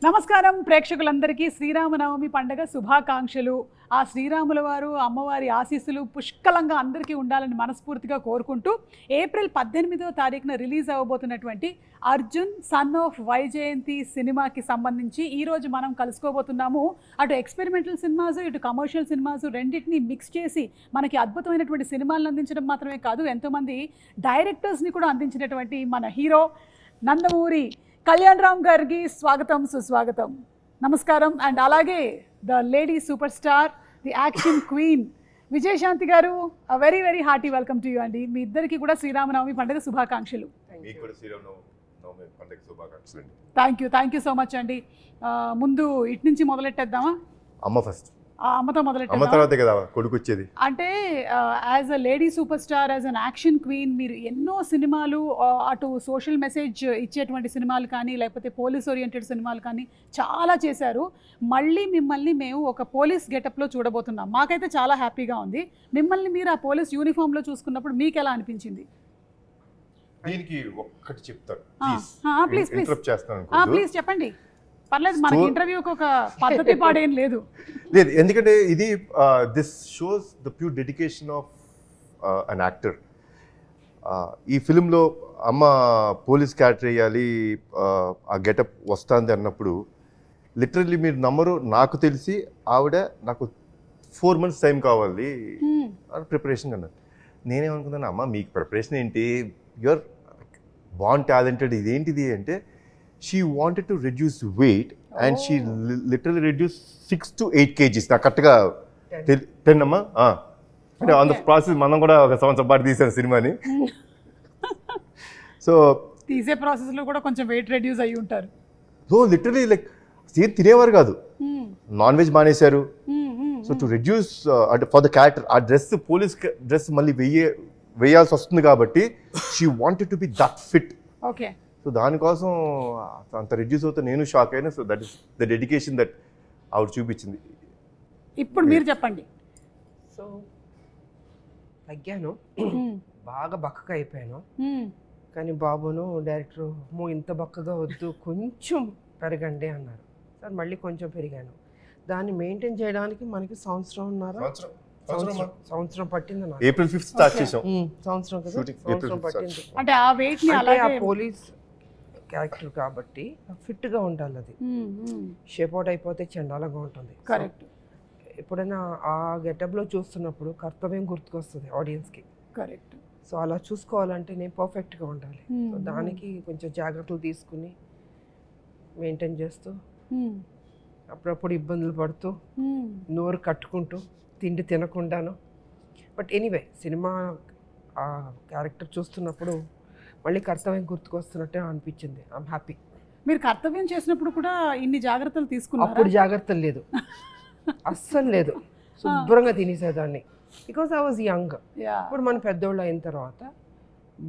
నమస్కారం ప్రేక్షకులందరికీ శ్రీరామనవమి పండుగ శుభాకాంక్షలు. ఆ శ్రీరాముల వారు అమ్మవారి ఆశీస్సులు పుష్కలంగా అందరికీ ఉండాలని మనస్ఫూర్తిగా కోరుకుంటూ ఏప్రిల్ 18వ తారీఖున రిలీజ్ అవ్వబోతున్నటువంటి అర్జున్ సన్ ఆఫ్ వైజయంతి సినిమాకి సంబంధించి ఈరోజు మనం కలుసుకోబోతున్నాము. అటు ఎక్స్పెరిమెంటల్ సినిమాస్ ఇటు కమర్షియల్ సినిమాస్ రెండింటినీ మిక్స్ చేసి మనకి అద్భుతమైనటువంటి సినిమాలను అందించడం మాత్రమే కాదు, ఎంతోమంది డైరెక్టర్స్ని కూడా అందించినటువంటి మన హీరో నందమూరి కళ్యాణ్ రామ్ గారికి స్వాగతం సుస్వాగతం. నమస్కారం. అండ్ అలాగే the lady super star, the action queen Vijayashanti garu, very very hearty welcome to you అండి. మీ ఇద్దరికి కూడా శ్రీరామనవమి పండుగ శుభాకాంక్షలు. థ్యాంక్ యూ సో మచ్ అండి. ముందు ఇటు నుంచి మొదలెట్టేద్దామా? అమ్మ ఫస్ట్. అమ్మతో మొదలెట్టాం. అంటే as a lady super star, as an action queen, మీరు ఎన్నో సినిమాలు, అటు సోషల్ మెసేజ్ ఇచ్చేటువంటి సినిమాలు కానీ లేకపోతే పోలీస్ ఓరియంటెడ్ సినిమాలు కానీ చాలా చేశారు. మళ్ళీ మిమ్మల్ని మేము ఒక పోలీస్ గెటప్లో చూడబోతున్నాం. మాకైతే చాలా హ్యాపీగా ఉంది. మిమ్మల్ని మీరు ఆ పోలీస్ యూనిఫామ్లో చూసుకున్నప్పుడు మీకు ఎలా అనిపించింది? దీనికి ఒక్కటి చెప్తాను ప్లీజ్ చెప్పండి. పర్లేదు, మనకి ఇంటర్వ్యూకి ఒక పద్ధతి పాడేం లేదు. ఎందుకంటే ఇది this shows the pure dedication of an actor. ఈ ఫిలింలో అమ్మ పోలీస్ క్యారెక్టర్ వేయాలి, ఆ గెటప్ వస్తుంది అన్నప్పుడు లిటరల్లీ మీరు నమ్మరు, నాకు తెలిసి ఆవిడ నాకు 4 months టైం కావాలి ప్రిపరేషన్ అన్నారు. నేనేమనుకున్నాను, అమ్మ మీకు ప్రిపరేషన్ ఏంటి, యూఆర్ బాన్ టాలెంటెడ్, ఇదేంటిది అంటే she wanted to reduce weight and she literally reduced 6 to 8 kgs. నాకు కరెక్ట్గా 10 అమ్మా. అంటే ఆన్ ద ప్రాసెస్ మనం కూడా ఒక సంవత్సరం పాటు తీసాను సినిమాని. సో తీసే ప్రాసెస్లో కూడా కొంచెం వెయిట్ రెడ్యూస్ అయ్యి ఉంటారు. సో లిటరలీ లైక్ సేమ్ తినేవారు కాదు, నాన్ వెజ్ మానేశారు. సో టు రెడ్యూస్ అంటే ఫర్ ద క్యారెక్టర్ ఆ డ్రెస్, పోలీస్ డ్రెస్ మళ్ళీ వేయాల్సి వస్తుంది కాబట్టి she wanted to be that fit. Okay. So దానికోసం అంత రిడ్యూస్ అవుతే నేను షాక్ అయినా. So that is the dedication that ఆవిడ చూపించింది. ఇప్పుడు మీరు చెప్పండి. సో తగ్గాను, బాగా బక్కగా అయిపోయాను. కానీ బాబును డైరెక్టర్ ఇంత బక్కగా వద్దు, కొంచెం పెరగండి అన్నారు. సార్ మళ్ళీ కొంచెం పెరిగాను. దాన్ని మెయింటైన్ చేయడానికి మనకి సంవత్సరం పట్టింది. ఏప్రిల్ 5th స్టార్ట్ చేసాం. సంవత్సరం పట్టింది. అంటే ఆ వెయిట్ ని అలాగే, ఆ పోలీస్ క్యారెక్టర్ కాబట్టి ఫిట్గా ఉండాలి. అది షేప్ అవుట్ అయిపోతే చండాలంగా ఉంటుంది. కరెక్ట్. ఎప్పుడైనా ఆ గెటప్లో చూస్తున్నప్పుడు కర్తవ్యం గుర్తుకొస్తుంది ఆడియన్స్కి. కరెక్ట్. సో అలా చూసుకోవాలంటే నేను పర్ఫెక్ట్గా ఉండాలి. సో దానికి కొంచెం జాగ్రత్తలు తీసుకుని మెయింటైన్ చేస్తూ, అప్పుడప్పుడు ఇబ్బందులు పడుతూ, నోరు కట్టుకుంటూ, తిండి తినకుండాను. బట్ ఎనీవే సినిమా ఆ క్యారెక్టర్ చూస్తున్నప్పుడు మళ్ళీ కర్తవ్యం గుర్తుకొస్తున్నట్టే అనిపించింది. I'm happy. మీరు కర్తవ్యం చేసినప్పుడు కూడా ఇన్ని జాగ్రత్తలు తీసుకున్నారు? అప్పుడు జాగ్రత్తలు లేదు, అస్సలు లేదు. శుభ్రంగా తినేసేదాన్ని, బికాస్ ఐ వాజ్ యంగ్. ఇప్పుడు మనం పెద్దోళ్ళు అయిన తర్వాత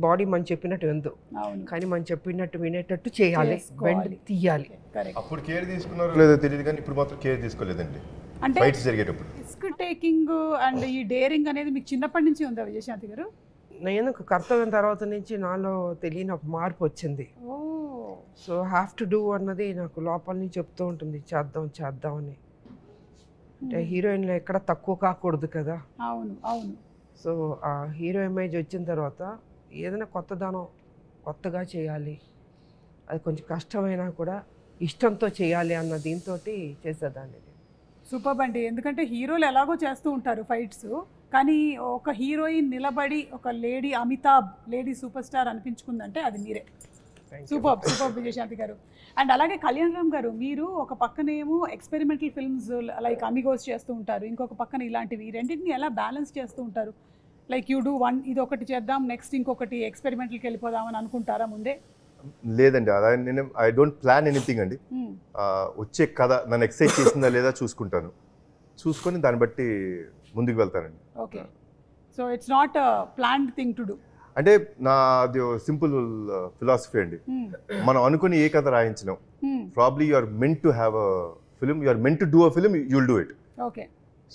బాడీ మనం చెప్పినట్టు విందు, కానీ మనం చెప్పినట్టు వినేటట్టు చేయాలి, బెండ్ తీయాలి. అప్పుడు కేర్ తీసుకున్నారో లేదో తెలియదు, కానీ ఇప్పుడు మాత్రం కేర్ తీసుకోలేదండి. అంటే ఫైట్స్ జరిగేటప్పుడు రిస్క్ టేకింగ్ అండ్ ఈ డేరింగ్ అనేది మీకు చిన్నప్పటి నుంచి ఉందా విజయశాంతి గారు? నేను కర్తవ్యం తర్వాత నుంచి నాలో తెలియని ఒక మార్పు వచ్చింది. సో హ్యావ్ టు డూ అన్నది నాకు లోపల నుంచి చెప్తూ ఉంటుంది, చేద్దాం అని. అంటే హీరోయిన్లో ఎక్కడ తక్కువ కాకూడదు కదా. అవును అవును. సో ఆ హీరో ఇమేజ్ వచ్చిన తర్వాత ఏదైనా కొత్తగా చేయాలి, అది కొంచెం కష్టమైనా కూడా ఇష్టంతో చేయాలి అన్న దీంతో చేసేదాన్ని. సూపర్ అండి. ఎందుకంటే హీరోలు ఎలాగో చేస్తూ ఉంటారు ఫైట్స్, కానీ ఒక హీరోయిన్ నిలబడి ఒక lady Amitabh, lady super star అనిపించుకుందంటే అది మీరే. సూపర్ విజయశాంతి గారు. అండ్ అలాగే కళ్యాణ్ రామ్ గారు, మీరు ఒక పక్కనేమో ఎక్స్పెరిమెంటల్ ఫిల్మ్స్ లైక్ అమిగోస్ చేస్తూ ఉంటారు, ఇంకొక పక్కన ఇలాంటివి, రెండింటిని ఎలా బ్యాలెన్స్ చేస్తూ ఉంటారు? లైక్ యూ డూ వన్, ఇది ఒకటి చేద్దాం, నెక్స్ట్ ఇంకొకటి ఎక్స్పెరిమెంటల్కి వెళ్ళిపోదామని అనుకుంటారా ముందే? లేదండి, అలా నేను ఐ డోంట్ ప్లాన్ ఎనీథింగ్ అండి. వచ్చే కథ నన్ను ఎక్సైట్ చేసిందా లేదా చూసుకుంటాను, చూసుకొని దాన్ని బట్టి ముందుకు వెళ్తానండి. Okay. So it's not planned thing to do. అంటే నాది సింపుల్ ఫిలాసఫీ అండి. మనం అనుకుని ఏ కథ రాయించినాం, probably you are meant to have a film, you are meant to do a film, you will do it. Okay.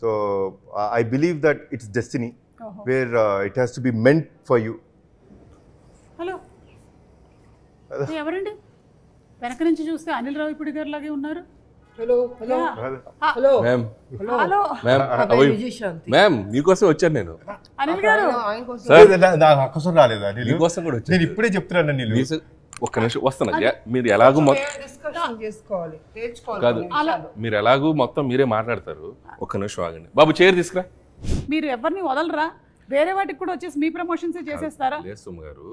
So I believe that it's destiny where it has to be meant for you. Hello ఎవరండి? వెనక నుంచి చూస్తే అనిల్ రావిపూడి గారు లాగే ఉన్నారు. Hello hello ah, hello ma'am hello ma'am మీకోసం వచ్చాను నేను. అనిల్ గారు ఆయన కోసం నాకు అవసరం రాలేదా మీకోసం కూడా వచ్చాను. నేను ఇప్పుడే చెప్తున్నాను నీళ్ళు. ఒక్క నిమిషం వస్తాను. మీరు ఎలాగూ డిస్కషన్ చేసుకోవాలి, నేర్చుకోవాలి కాదు, కొన్ని విషయాలు. మీరు ఎలాగూ మొత్తం మీరే మాట్లాడతారు. ఒక్క నిమిషం ఆగండి బాబు, చైర్ తీసుకురా. మీరు ఎవరిని వదలరా? వేరే వాటికి కూడా వచ్చేసి మీ ప్రమోషన్స్ చేసేస్తారా? లేదు సుమ గారు,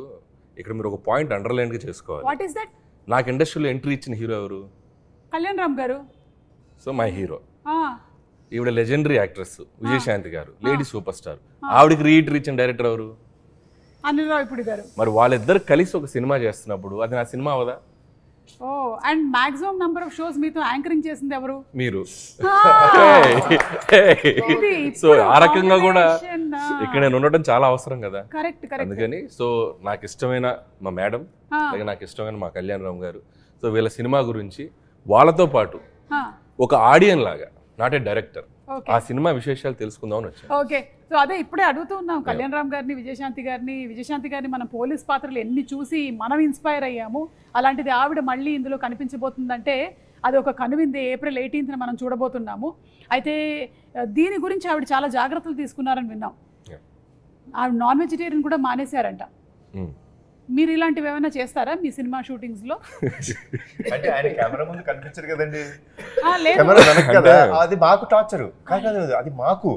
ఇక్కడ మీరు ఒక పాయింట్ అండర్లైన్ గా చేసుకోవాలి. What is that? నాకు ఇండస్ట్రీలో ఎంట్రీ ఇచ్చిన హీరో ఎవరు? కళ్యాణ్ రామ్ గారు. So my hero. ఆ, ఈవిడ లెజెండరీ యాక్ట్రెస్ విజయశాంతి గారు, లేడీ సూపర్ స్టార్. ఆవిడకి రీఎంట్రీ ఇచ్చిన డైరెక్టర్ ఎవరు? అనిల్ రావిపూడి గారు. మరి వాళ్ళిద్దరు కలిసి ఒక సినిమా చేస్తున్నప్పుడు అది నా సినిమా అవదా? ఓ, and maximum number of shows మీతో యాంకరింగ్ చేసింది ఎవరు? మీరు. ఇది సో ఆ రకంగా కూడా combination, ఇక్కడ నేను ఉండటం చాలా అవసరం కదా. Correct correct. అందుకని సో నాకు ఇష్టమైన మా మేడం, అలాగే నాకు ఇష్టమైన మా కళ్యాణ్ రామ్ గారు, సో వీళ్ళ సినిమా గురించి వాళ్ళతో పాటు ఒక ఆడియన్ లాగా, నాట్ ఏ డైరెక్టర్, ఆ సినిమా విశేషాలు తెలుసుకుందామని వచ్చాను. ఓకే, సో అదే ఇప్పుడే అడుగుతూ ఉన్నాం కళ్యాణ్ రామ్ గారిని, విజయశాంతి గారిని మనం పోలీస్ పాత్రలు ఎన్ని చూసి మనం ఇన్స్పైర్ అయ్యాము. అలాంటిది ఆవిడ మళ్ళీ ఇందులో కనిపించబోతుందంటే అది ఒక కనువిందే. April 18th మనం చూడబోతున్నాము. అయితే దీని గురించి ఆవిడ చాలా జాగ్రత్తలు తీసుకున్నారని విన్నాం. ఆవిడ నాన్ వెజిటేరియన్ కూడా మానేశారంట. మీరు ఇలాంటివి ఏమైనా చేస్తారా మీ సినిమా షూటింగ్స్ లో? అంటే ఆయన కెమెరా ముందు కనిపించరు కదండి, లేదు. కెమెరా వెనక కదా. అది మాకు టార్చరు కాదు, అది మాకు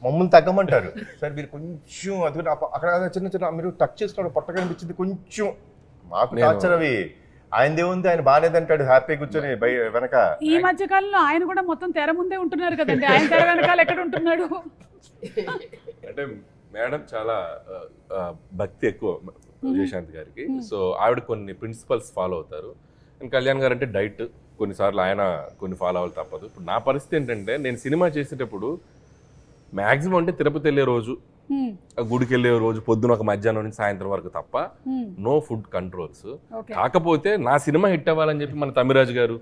మమ్మల్ని తగ్గమంటారు. సార్ మీరు కొంచెం అది అక్కడ చిన్న చిన్న మీరు టచ్ చేసుకోవడం పొట్ట కనిపించింది కొంచెం, మాకు టార్చర్ అవి. ఆయనదే ఉంది, ఆయన బాగాలేదంటాడు హ్యాపీ కూర్చొని వెనక. ఈ మధ్య కాలంలో ఆయన కూడా మొత్తం తెర ముందే ఉంటున్నారు కదండి, ఆయన తెర వెనకాల ఎక్కడ ఉంటున్నాడు? అంటే మేడం చాలా భక్తి ఎక్కువ విజయశాంతి గారికి. సో ఆవిడ కొన్ని ప్రిన్సిపల్స్ ఫాలో అవుతారు. అండ్ కళ్యాణ్ గారు అంటే డైట్, కొన్నిసార్లు ఆయన కొన్ని ఫాలో అవ్వాలి తప్పదు. ఇప్పుడు నా పరిస్థితి ఏంటంటే నేను సినిమా చేసేటప్పుడు మ్యాక్సిమం అంటే తిరుపతి వెళ్ళే రోజు, గుడికి వెళ్ళే రోజు పొద్దున ఒక మధ్యాహ్నం నుంచి సాయంత్రం వరకు తప్ప నో ఫుడ్ కంట్రోల్స్. కాకపోతే నా సినిమా హిట్ అవ్వాలని చెప్పి మన తమిరాజు గారు,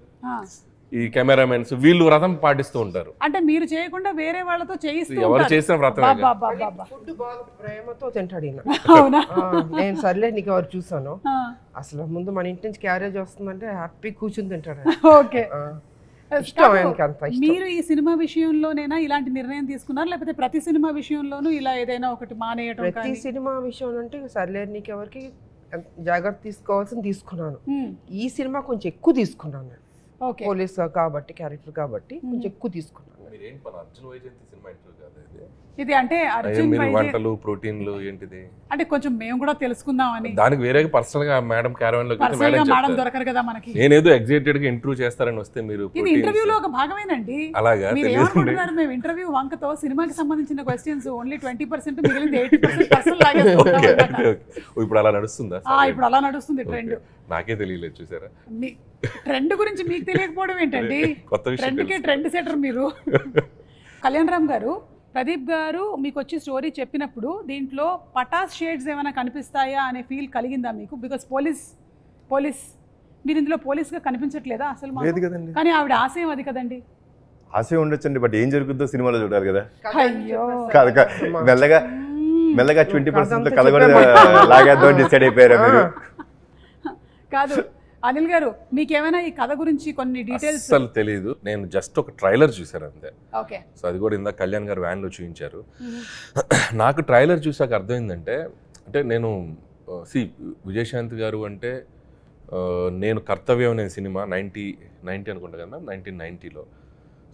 ఈ కెమెరామెన్స్ వీళ్ళు వ్రతం పాటిస్తూ ఉంటారు. అంటే మీరు చేయకుండా వేరే వాళ్ళతో చేయిస్తూ ఎవరు చేసిన వ్రతం ఫుడ్ బాగా ప్రేమతో తింటాడు ఈయన. అవునా? నేను సర్లే నీకు ఎవరు చూసాను, అసలు ముందు మన ఇంటి నుంచి క్యారేజ్ వస్తుందంటే హ్యాపీ కూర్చుని తింటాడు. ఓకే, ఇష్టం ఆయనకి, అంత ఇష్టం. మీరు ఈ సినిమా విషయంలోనేనా ఇలాంటి నిర్ణయం తీసుకున్నారు, లేకపోతే ప్రతి సినిమా విషయంలోనూ ఇలా ఏదైనా ఒకటి మానేయటం? ప్రతి సినిమా విషయం అంటే సర్లే నీకు ఎవరికి జాగ్రత్త తీసుకోవాల్సింది తీసుకున్నాను. ఈ సినిమా కొంచెం ఎక్కువ తీసుకున్నాను. పోలీస్ కాబట్టి, క్యారెక్టర్ కాబట్టి కొంచెం ఎక్కువ తీసుకున్నాను. ఇది అంటే అర్జున్ వంటలు ప్రోటీన్లు ఏంటిది అంటే కొంచెం మేము కూడా తెలుసుకుందామని. దానికి వేరే పర్సనల్ గా మేడం క్యారవన్ లో మేడం దొరకరు కదా మనకి. నేనేదో ఎగ్జైటెడ్ గా ఇంటర్వ్యూ చేస్తారని వస్తే మీరు ఇది ఇంటర్వ్యూలో ఒక భాగమేనండి. అలాగా మేము ఇంటర్వ్యూ వంకతో సినిమాకి సంబంధించిన క్వశ్చన్స్ ఓన్లీ 20%, మిగిలింది 80% లాగేసుకుంటాం. ఇప్పుడు అలా నడుస్తుందా? ఇప్పుడు అలా నడుస్తుంది ట్రెండ్. నాకే తెలియలేదు, చూసారా? ట్రెండ్ గురించి మీకు తెలియకపోవడం ఏంటండి? కొత్త విషయం. ట్రెండ్ సెటర్ మీరు. కళ్యాణ్ రామ్ గారు, ప్రదీప్ గారు మీకు వచ్చి స్టోరీ చెప్పినప్పుడు దీంట్లో పటాస్ షేడ్స్ ఏమైనా కనిపిస్తాయా అనే ఫీల్ కలిగిందా మీకు? బికాస్ పోలీస్ మీరు ఇందులో పోలీస్గా కనిపించట్లేదా అసలు? కానీ ఆవిడ ఆశయం అది కదండి. ఆశయం ఉండొచ్చండి, బట్ ఏం జరుగుతుందో సినిమాలో చూడాలి కదా. అయ్యో, మెల్లగా 20% కథ కూడా లాగేద్దాం డిసైడ్ అయిపోయారా మీరు? కాదు అనిల్ గారు, మీకేమైనా ఈ కథ గురించి కొన్ని డీటెయిల్స్? అసలు తెలియదు, నేను జస్ట్ ఒక ట్రైలర్ చూసాను అంతే. ఓకే, సో అది కూడా ఇందాక కళ్యాణ్ గారు వ్యాన్లో చూపించారు. నాకు ట్రైలర్ చూసాక అర్థమైందంటే, అంటే నేను విజయశాంతి గారు అంటే నేను కర్తవ్యం అనే సినిమా 90 అనుకుంటా కదా, 1990లో.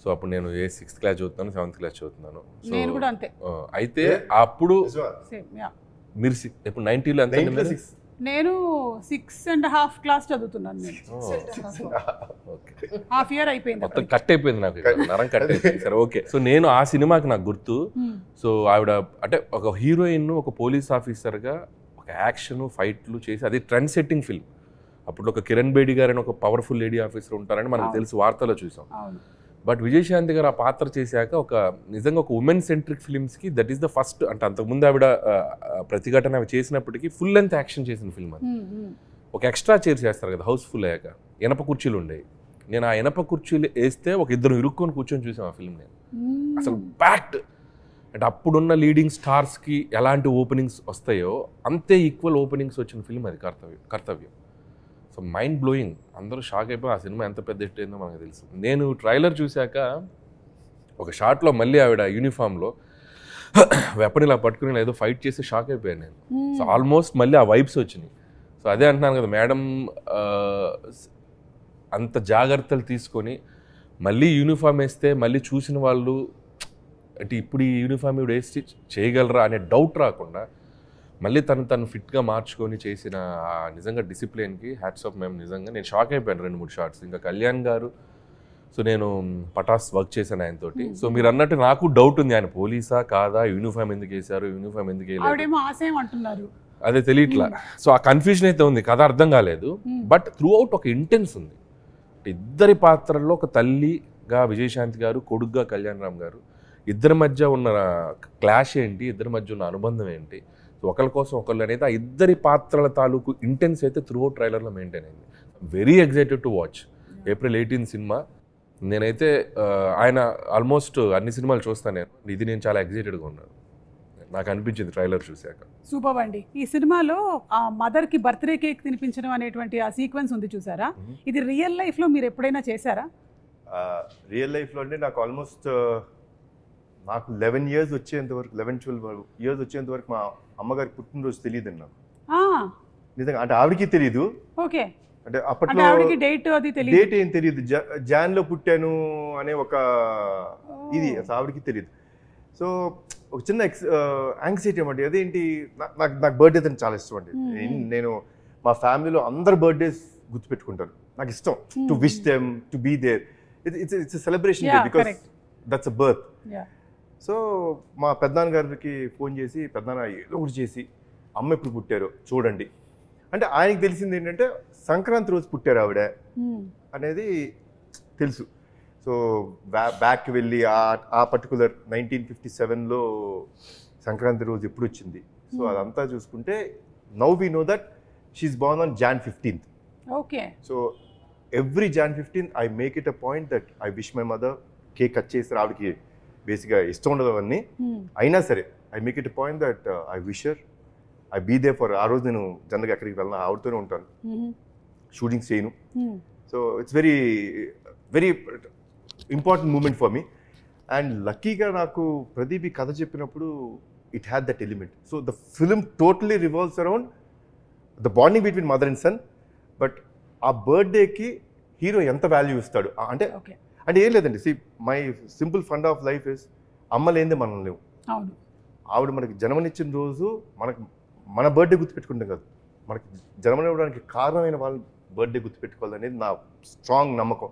సో అప్పుడు నేను 6th క్లాస్ చదువుతున్నాను, 7th క్లాస్ చదువుతున్నాను. నేను కూడా అంతే. అయితే అప్పుడు మీరు ఇప్పుడు 90లో ఎంత? నేను 6.5 క్లాస్ చదువుతున్నాను. నేను హాఫ్ ఇయర్ అయిపోయింది, మొత్తం కట్ అయిపోయింది నాకు, నరం కట్ అయిపోయింది. సరే ఓకే. సో నేను ఆ సినిమాకి నాకు గుర్తు. సో ఆవిడ అంటే ఒక హీరోయిన్, ఒక పోలీస్ ఆఫీసర్గా ఒక యాక్షన్ ఫైట్లు చేసి, అది ట్రెండ్ సెట్టింగ్ ఫిల్మ్. అప్పుడు ఒక కిరణ్ బేడి గారు అని ఒక పవర్ఫుల్ లేడీ ఆఫీసర్ ఉంటారని మనకు తెలుసు, వార్తలో చూసాం. బట్ విజయశాంతి గారు ఆ పాత్ర చేశాక ఒక నిజంగా ఒక ఉమెన్ సెంట్రిక్ ఫిల్మ్స్కి దట్ ఈస్ ద ఫస్ట్. అంటే అంతకుముందు ఆవిడ ప్రతిఘటన అవి చేసినప్పటికీ ఫుల్ లెంత్ యాక్షన్ చేసిన ఫిల్మ్ అది. ఒక ఎక్స్ట్రా చైర్స్ వేస్తారు కదా హౌస్ఫుల్ అయ్యాక, ఇనప కుర్చీలు ఉండేవి. నేను ఆ ఇనప కుర్చీలు వేస్తే ఒక ఇద్దరు ఇరుక్కొని కూర్చొని చూసాం ఆ ఫిల్మ్. నేను అసలు ప్యాక్డ్. అంటే అప్పుడున్న లీడింగ్ స్టార్స్కి ఎలాంటి ఓపెనింగ్స్ వస్తాయో అంతే ఈక్వల్ ఓపెనింగ్స్ వచ్చిన ఫిల్మ్ అది కర్తవ్యం. సో మైండ్ బ్లోయింగ్, అందరూ షాక్ అయిపోయి ఆ సినిమా ఎంత పెద్ద హిట్ అయిందో మనకు తెలుసు. నేను ట్రైలర్ చూశాక ఒక షాట్లో మళ్ళీ ఆవిడ యూనిఫామ్లో వెపన్ ఇలా పట్టుకుని ఏదో ఫైట్ చేసి షాక్ అయిపోయాను నేను. సో ఆల్మోస్ట్ మళ్ళీ ఆ వైబ్స్ వచ్చినాయి. సో అదే అంటున్నాను కదా మేడం, అంత జాగ్రత్తలు తీసుకొని మళ్ళీ యూనిఫామ్ వేస్తే మళ్ళీ చూసిన వాళ్ళు అంటే ఇప్పుడు ఈ యూనిఫామ్ ఇవి వేసి చేయగలరా అనే డౌట్ రాకుండా మళ్ళీ తను ఫిట్గా మార్చుకొని చేసిన నిజంగా డిసిప్లిన్కి హ్యాట్స్ ఆఫ్ మ్యామ్. నిజంగా నేను షాక్ అయిపోయాను 2-3 షార్ట్స్. ఇంకా కళ్యాణ్ గారు, సో నేను పటాస్ వర్క్ చేశాను ఆయనతోటి. సో మీరు అన్నట్టు నాకు డౌట్ ఉంది, ఆయన పోలీసా కాదా, యూనిఫామ్ ఎందుకు వేశారు, యూనిఫామ్ ఎందుకు వేయలేదు అదే తెలియట్లా. సో ఆ కన్ఫ్యూజన్ అయితే ఉంది, కథ అర్థం కాలేదు. బట్ త్రూ అవుట్ ఒక ఇంటెన్స్ ఉంది. ఇద్దరి పాత్రల్లో ఒక తల్లిగా విజయశాంతి గారు, కొడుగ్గా కళ్యాణ్ రామ్ గారు, ఇద్దరి మధ్య ఉన్న క్లాష్ ఏంటి, ఇద్దరి మధ్య ఉన్న అనుబంధం ఏంటి, ఒకరి కోసం ఒకళ్ళు అనేది ఆ ఇద్దరి పాత్రల తాలూకు ఇంటెన్స్ అయితే త్రూ అవుట్ ట్రైలర్లో మెయింటైన్ అయింది. Very excited to watch. April 18 cinema. నేనైతే ఆయన ఆల్మోస్ట్ అన్ని సినిమాలు చూస్తాను నేను. ఇది నేను చాలా ఎక్సైటెడ్గా ఉన్నాను, నాకు అనిపించింది ట్రైలర్ చూశాక. సూపర్ అండి. ఈ సినిమాలో ఆ మదర్కి బర్త్డే కేక్ తినిపించడం అనేటువంటి ఆ సీక్వెన్స్ ఉంది చూసారా, ఇది రియల్ లైఫ్లో మీరు ఎప్పుడైనా చేశారా? రియల్ లైఫ్లో అంటే నాకు ఆల్మోస్ట్ నాకు 11 years వచ్చేంత వరకు, 11-12 years వచ్చేంత వరకు మా అమ్మగారికి పుట్టినరోజు తెలియదు నాకు నిజంగా. అంటే ఆవిడకి తెలియదు. ఓకే. అంటే అప్పట్లో డేట్ ఏం తెలియదు, జాన్లో పుట్టాను అనే ఒక ఇది ఆవిడకి తెలియదు. సో ఒక చిన్న యాంగ్జైటీ అన్నమాట. అదేంటి, నాకు బర్త్డే అని చాలా ఇష్టం అండి. నేను మా ఫ్యామిలీలో అందరు బర్త్డేస్ గుర్తుపెట్టుకుంటాను, నాకు ఇష్టం to wish them, to be there. It's celebration day because that's a birth. So మా పెద్దనాన్న గారికి ఫోన్ చేసి, పెద్దనాన్న ఏదో ఒకటి చేసి అమ్మ ఎప్పుడు పుట్టారో చూడండి అంటే, ఆయనకి తెలిసింది ఏంటంటే సంక్రాంతి రోజు పుట్టారు ఆవిడ అనేది తెలుసు. సో బ్యాక్ వెళ్ళి ఆ పర్టికులర్ 1957లో సంక్రాంతి రోజు ఎప్పుడు వచ్చింది, సో అదంతా చూసుకుంటే now we know that she's born on Jan 15th. Okay. So every Jan 15th I make it a point that I wish my mother. Cake cut చేసి ఆవిడకి బేసిక్గా ఇష్టం ఉండదు అవన్నీ, అయినా సరే I make it a point that I wish her, I be there for. ఆ రోజు నేను జనరల్గా ఎక్కడికి వెళ్ళినా ఆవిడతోనే ఉంటాను, షూటింగ్స్ చేయను. So it's very very important moment for me. And లక్కీగా నాకు ప్రదీప్ ఈ కథ చెప్పినప్పుడు it had that element. So the film totally revolves around the bonding between mother and son. But ఆ బర్త్డేకి హీరో ఎంత వాల్యూ ఇస్తాడు అంటే ఏం లేదండి. See my simple fund of life is అమ్మ లేనిదే మనం లేవు. ఆవిడ మనకి జన్మనిచ్చిన రోజు మన బర్త్డే గుర్తుపెట్టుకుంటాం కదా, మనకి జన్మనివ్వడానికి కారణమైన వాళ్ళ బర్త్డే గుర్తుపెట్టుకోవాలనేది నా స్ట్రాంగ్ నమ్మకం.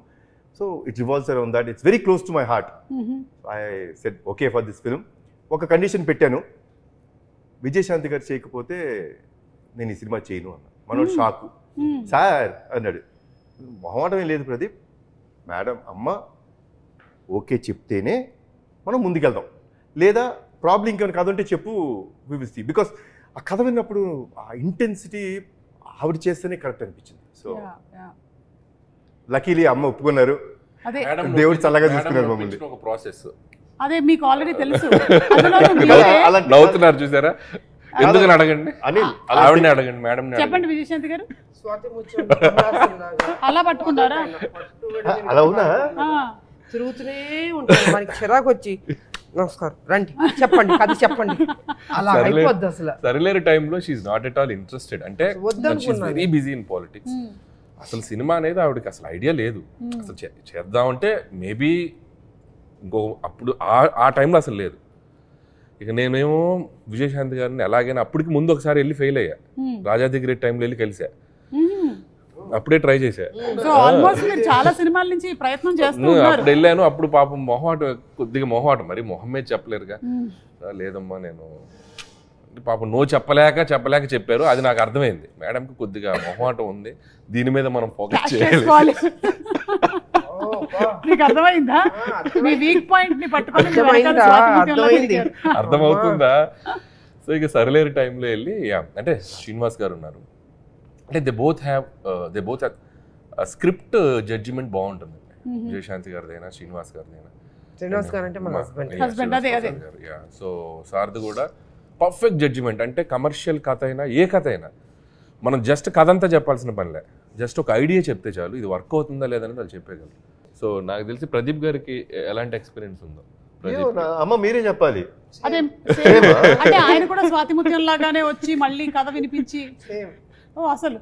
So it revolves around that. It's very close to my heart. I said okay for this film. ఒక కండిషన్ పెట్టాను, విజయశాంతి గారు చేయకపోతే నేను ఈ సినిమా చేయను అన్న. మనోడు షాకు, సార్ అన్నాడు. మొహమాటమే లేదు ప్రదీప్, మేడం అమ్మ ఓకే చెప్తేనే మనం ముందుకెళ్దాం, లేదా ప్రాబ్లం ఇంకేమైనా కథ ఉంటే చెప్పు, వి విల్ సీ. బికాస్ ఆ కథ విన్నప్పుడు ఆ ఇంటెన్సిటీ ఆవిడ చేస్తేనే కరెక్ట్ అనిపించింది. సో లక్కీలీ అమ్మ ఒప్పుకున్నారు, దేవుడు చల్లగా చూసుకున్నారు మమ్మల్ని. ఒక ప్రాసెస్ అదే మీకు ఆల్రెడీ తెలుసు. నవ్వుతున్నారు చూసారా, ఎందుకని అడగండి, ఆవిడని అడగండి, మేడం చెప్పండి. విజయశాంతి గారు అలా పట్టుకుంటారా? అలా ఉన్నా తిరుగుతూనే ఉంటారు, మనకి చిరాకు వచ్చి నమస్కారం రండి చెప్పండి కథ చెప్పండి, అలా అయిపోద్ది అసలు. సరిలేరు టైంలో she's not at all interested. అంటే వెరీ బిజీ ఇన్ పాలిటిక్స్. అసలు సినిమా అనేది ఆవిడకి అసలు ఐడియా లేదు. అసలు చేద్దామంటే మేబీ ఇంకో అప్పుడు ఆ టైంలో అసలు లేదు. ఇక నేనేమో విజయశాంతి గారిని ఎలాగైనా అప్పటికి ముందు ఒకసారి వెళ్ళి ఫెయిల్ అయ్యా, రాజాది టైంలో వెళ్ళి కలిసా, అప్పుడే ట్రై చేశా. అప్పుడు వెళ్ళాను, అప్పుడు పాపం కొద్దిగా మొహమాటం, మరి మొహం మీద చెప్పలేరుగా. లేదమ్మా నేను పాపం నో చెప్పలేక చెప్పారు. అది నాకు అర్థమైంది, మేడంకి కొద్దిగా మొహమాటం ఉంది, దీని మీద మనం ఫోకస్ చేయాలి. అర్థమవుతుందా? సో ఇక సరిలేరు టైంలో వెళ్ళి అంటే శ్రీనివాస్ గారు ఉన్నారు, అంటే they both have script judgement బాగుంటుంది. విజయశాంతి గారిదైనా శ్రీనివాస్ గారిదైనా. శ్రీనివాస్ గారు అంటే మన హస్బెండ్. సో సార్ది కూడా పర్ఫెక్ట్ జడ్జిమెంట్. అంటే కమర్షియల్ కథ అయినా ఏ కథ అయినా మనం జస్ట్ కథ అంతా చెప్పాల్సిన పనిలే, జస్ట్ ఒక ఐడియా చెప్తే చాలు ఇది వర్క్ అవుతుందా లేదనేది వాళ్ళు చెప్పగలరు. సో నాకు తెలిసి ప్రదీప్ గారికి ఎలాంటి ఎక్స్పీరియన్స్ ఉందో అమ్మ మీరే చెప్పాలి. అదే same. అంటే ఆయన కూడా స్వాతి ముత్యం లాగానే వచ్చి మళ్ళీ కథ వినిపించి అసలు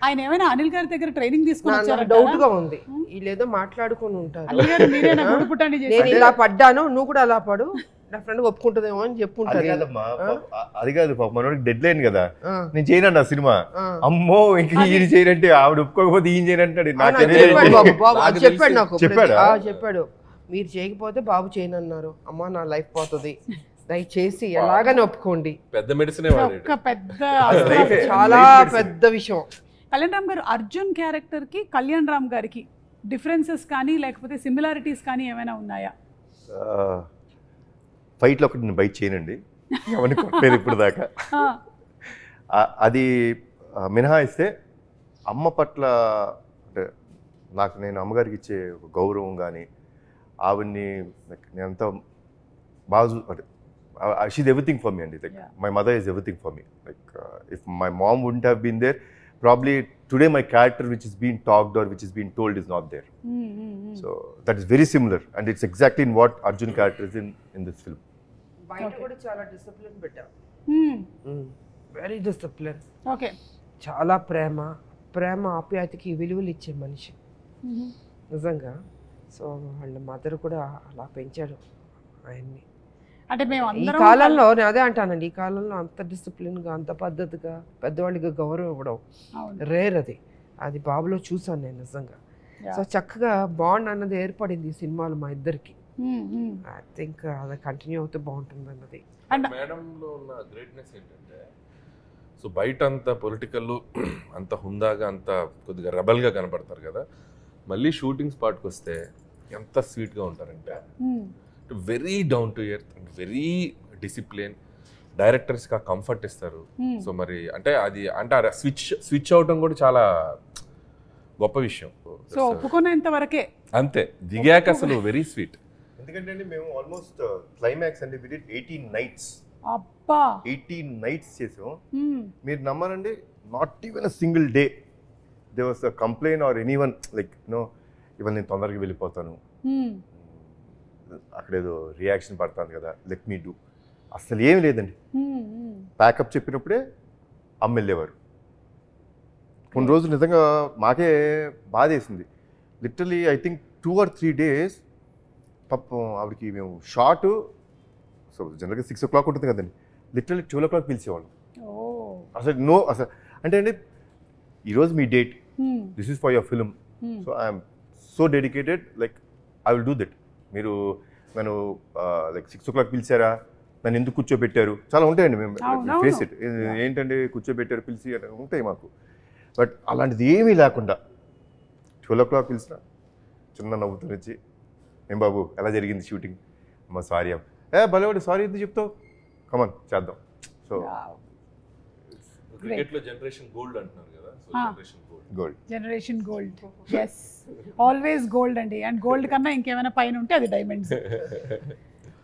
ఆయన ఏమైనా అనిల్ గారి దగ్గర ట్రైనింగ్ తీసుకుని వచ్చారా? డౌట్ గా ఉంది, వీళ్ళేదో మాట్లాడుకొని ఉంటారు. అనిల్ గారు మీరేనా గుడి పుట్టండి చేసి నేను ఇలా పడ్డాను, నువ్వు కూడా అలా పడు, నా ఫ్రెండ్ ఒప్పుకుంటుందేమో అని అది చెప్పుంటారు. కాదమ్మా, అది కాదు పాప మనోడికి డెడ్ లైన్ కదా, నేను చేయనండి ఆ సినిమా. అమ్మో ఇంక ఈయన చేయనంటే ఆవిడ ఒప్పుకోకపోతే ఈయన చేయనంటాడు. చెప్పాడు నాకు, చెప్పాడా? చెప్పాడు మీరు చేయకపోతే బాబు చేయనన్నారు. అమ్మా నా లైఫ్ పోతుంది, దయచేసి ఎలాగని ఒప్పుకోండి. పెద్ద మెడిసిన్ ఒక పెద్ద చాలా పెద్ద విషయం. కళ్యాణ్ రామ్ గారు అర్జున్ క్యారెక్టర్ కి కళ్యాణ్ రామ్ గారికి డిఫరెన్సెస్ కానీ లేకపోతే సిమిలారిటీస్ కానీ ఏమైనా ఉన్నాయా? ఫైట్లో ఒకటి నేను బైట్ చేయనండి, ఎవరిని కొట్టలేదు ఇప్పుడు దాకా. అది మినహాయిస్తే అమ్మ పట్ల అంటే నాకు నేను అమ్మగారికి ఇచ్చే ఒక గౌరవం కానీ ఆవిడ్ని నేను అంత బాగా అంటే షీజ్ ఎవ్రీథింగ్ ఫర్ మీ అండి. Like my mother is everything for me. Like if my mom wouldn't have been there probably today my character which is being talked or which is being told is not there. So that is very similar and it's exactly in what Arjun character is in this film. బయట కూడా చాలా discipline పెట్టా, very discipline. Okay, చాలా ప్రేమ ఆప్యాయతకి విలువలు ఇచ్చే మనిషి నిజంగా. So వాళ్ళ మదర్ కూడా అలా పెంచాడు ఆయన్ని. అంటే మేము ఈ కాలంలో నేను అదే అంటానండి, ఈ కాలంలో అంత డిసిప్లిన్గా అంత పద్ధతిగా పెద్దవాళ్ళకి గౌరవం ఇవ్వడం రేర్. అది బాబులో చూసాను నేను నిజంగా. సో చక్కగా బాండ్ అన్నది ఏర్పడింది ఈ సినిమాలో మా ఇద్దరికి. ఐ థింక్ అది కంటిన్యూ అవుతే బాగుంటుంది అన్నది. మేడంలో ఉన్న గ్రేట్నెస్ ఏంటంటే, సో బయట అంత పొలిటికల్ అంత హుందాగా అంత కొద్దిగా రెబల్గా కనపడతారు కదా, మళ్ళీ షూటింగ్ స్పాట్కి వస్తే ఎంత స్వీట్గా ఉంటారంటే very down to earth and very discipline. డైరెక్టర్స్కి ఆ కంఫర్ట్ ఇస్తారు. సో మరి అంటే అది అంటే స్విచ్ అవటం కూడా చాలా గొప్ప విషయం. సో ఒప్పుకునేంత వరకే అంతే, దిగాక అసలు వెరీ స్వీట్. ఎందుకంటే మేము ఆల్మోస్ట్ క్లైమాక్స్ అంటే వి డిడ్ 18 nights. అబ్బా 18 nights చేసాం. మీరు నమ్మరండి, not even a single day there was a complaint or anyone like no ఇవాళ నేను తొందరగా వెళ్ళిపోతాను, అక్కడేదో రియాక్షన్ పడుతుంది కదా, లెట్ మీ డూ. అసలు ఏమి లేదండి. ప్యాకప్ చెప్పినప్పుడే అమ్మ వెళ్ళేవారు. కొన్ని రోజులు నిజంగా మాకే బాధ వేసింది. Literally I think 2 or 3 days పాపం ఆవిడకి మేము షార్ట్, సో జనరల్గా 6 o'clock ఉంటుంది కదండి, లిటరలీ 12 o'clock పిలిచేవాళ్ళం. అసలు అసలు అంటే అండి ఈరోజు మీ date, this is for your film, so I'm so dedicated, like I will do that. మీరు నన్ను లైక్ 6 o'clock పిలిచారా, నన్ను ఎందుకు కూర్చోబెట్టారు, చాలా ఉంటాయండి. మేము ఫేస్ ఇట్, ఏంటంటే కూర్చోబెట్టారు పిలిచి ఉంటాయి మాకు. బట్ అలాంటిది ఏమీ లేకుండా 12 o'clock పిలిచిన చిన్న నవ్వుతూ వచ్చి, ఏం బాబు ఎలా జరిగింది షూటింగ్, అమ్మ సారీ భలేవాడు, సారీ ఎందుకు చెప్తావు, కమాన్ చేద్దాం. సో క్రికెట్లో జనరేషన్ గోల్డ్ అంటున్నారు కదా, so generation gold is always gold అండి. అండ్ గోల్డ్ కన్నా ఇంకేమైనా పైన ఉంటే అది డైమండ్స్.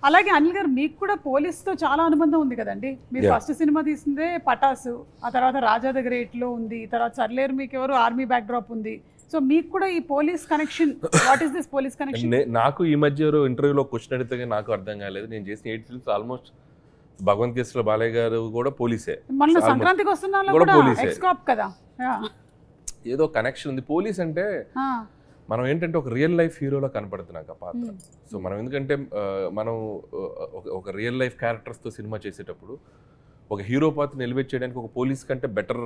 అలాగే అనిల్ గారు మీకు కూడా పోలీస్తో చాలా అనుబంధం ఉంది కదండి. మీరు ఫస్ట్ సినిమా తీసిందే పటాసు, ఆ తర్వాత రాజా ద గ్రేట్లో ఉంది, తర్వాత సర్లేరు మీకు ఎవరు ఆర్మీ బ్యాక్ డ్రాప్ ఉంది. సో మీకు కూడా ఈ police connection, what is this police connection? నాకు ఈ మధ్య ఇంటర్వ్యూలో క్వశ్చన్ అడిగితే నాకు అర్థం కాలేదు. నేను చేసిన 8 films ఆల్మోస్ట్ భగవంత్ కేసులో బాలయ్య గారు కూడా పోలీసే, మన సంక్రాంతికి వస్తున్నా కూడా ఎక్స్-కాప్ కదా, ఏదో కనెక్షన్ ఉంది. పోలీస్ అంటే మనం ఏంటంటే ఒక రియల్ లైఫ్ హీరోలో కనపడుతున్నాం ఆ పాత్ర. సో మనం ఎందుకంటే మనం ఒక రియల్ లైఫ్ క్యారెక్టర్స్తో సినిమా చేసేటప్పుడు ఒక హీరో పాత్రను ఎలివేట్ చేయడానికి ఒక పోలీస్ కంటే బెటర్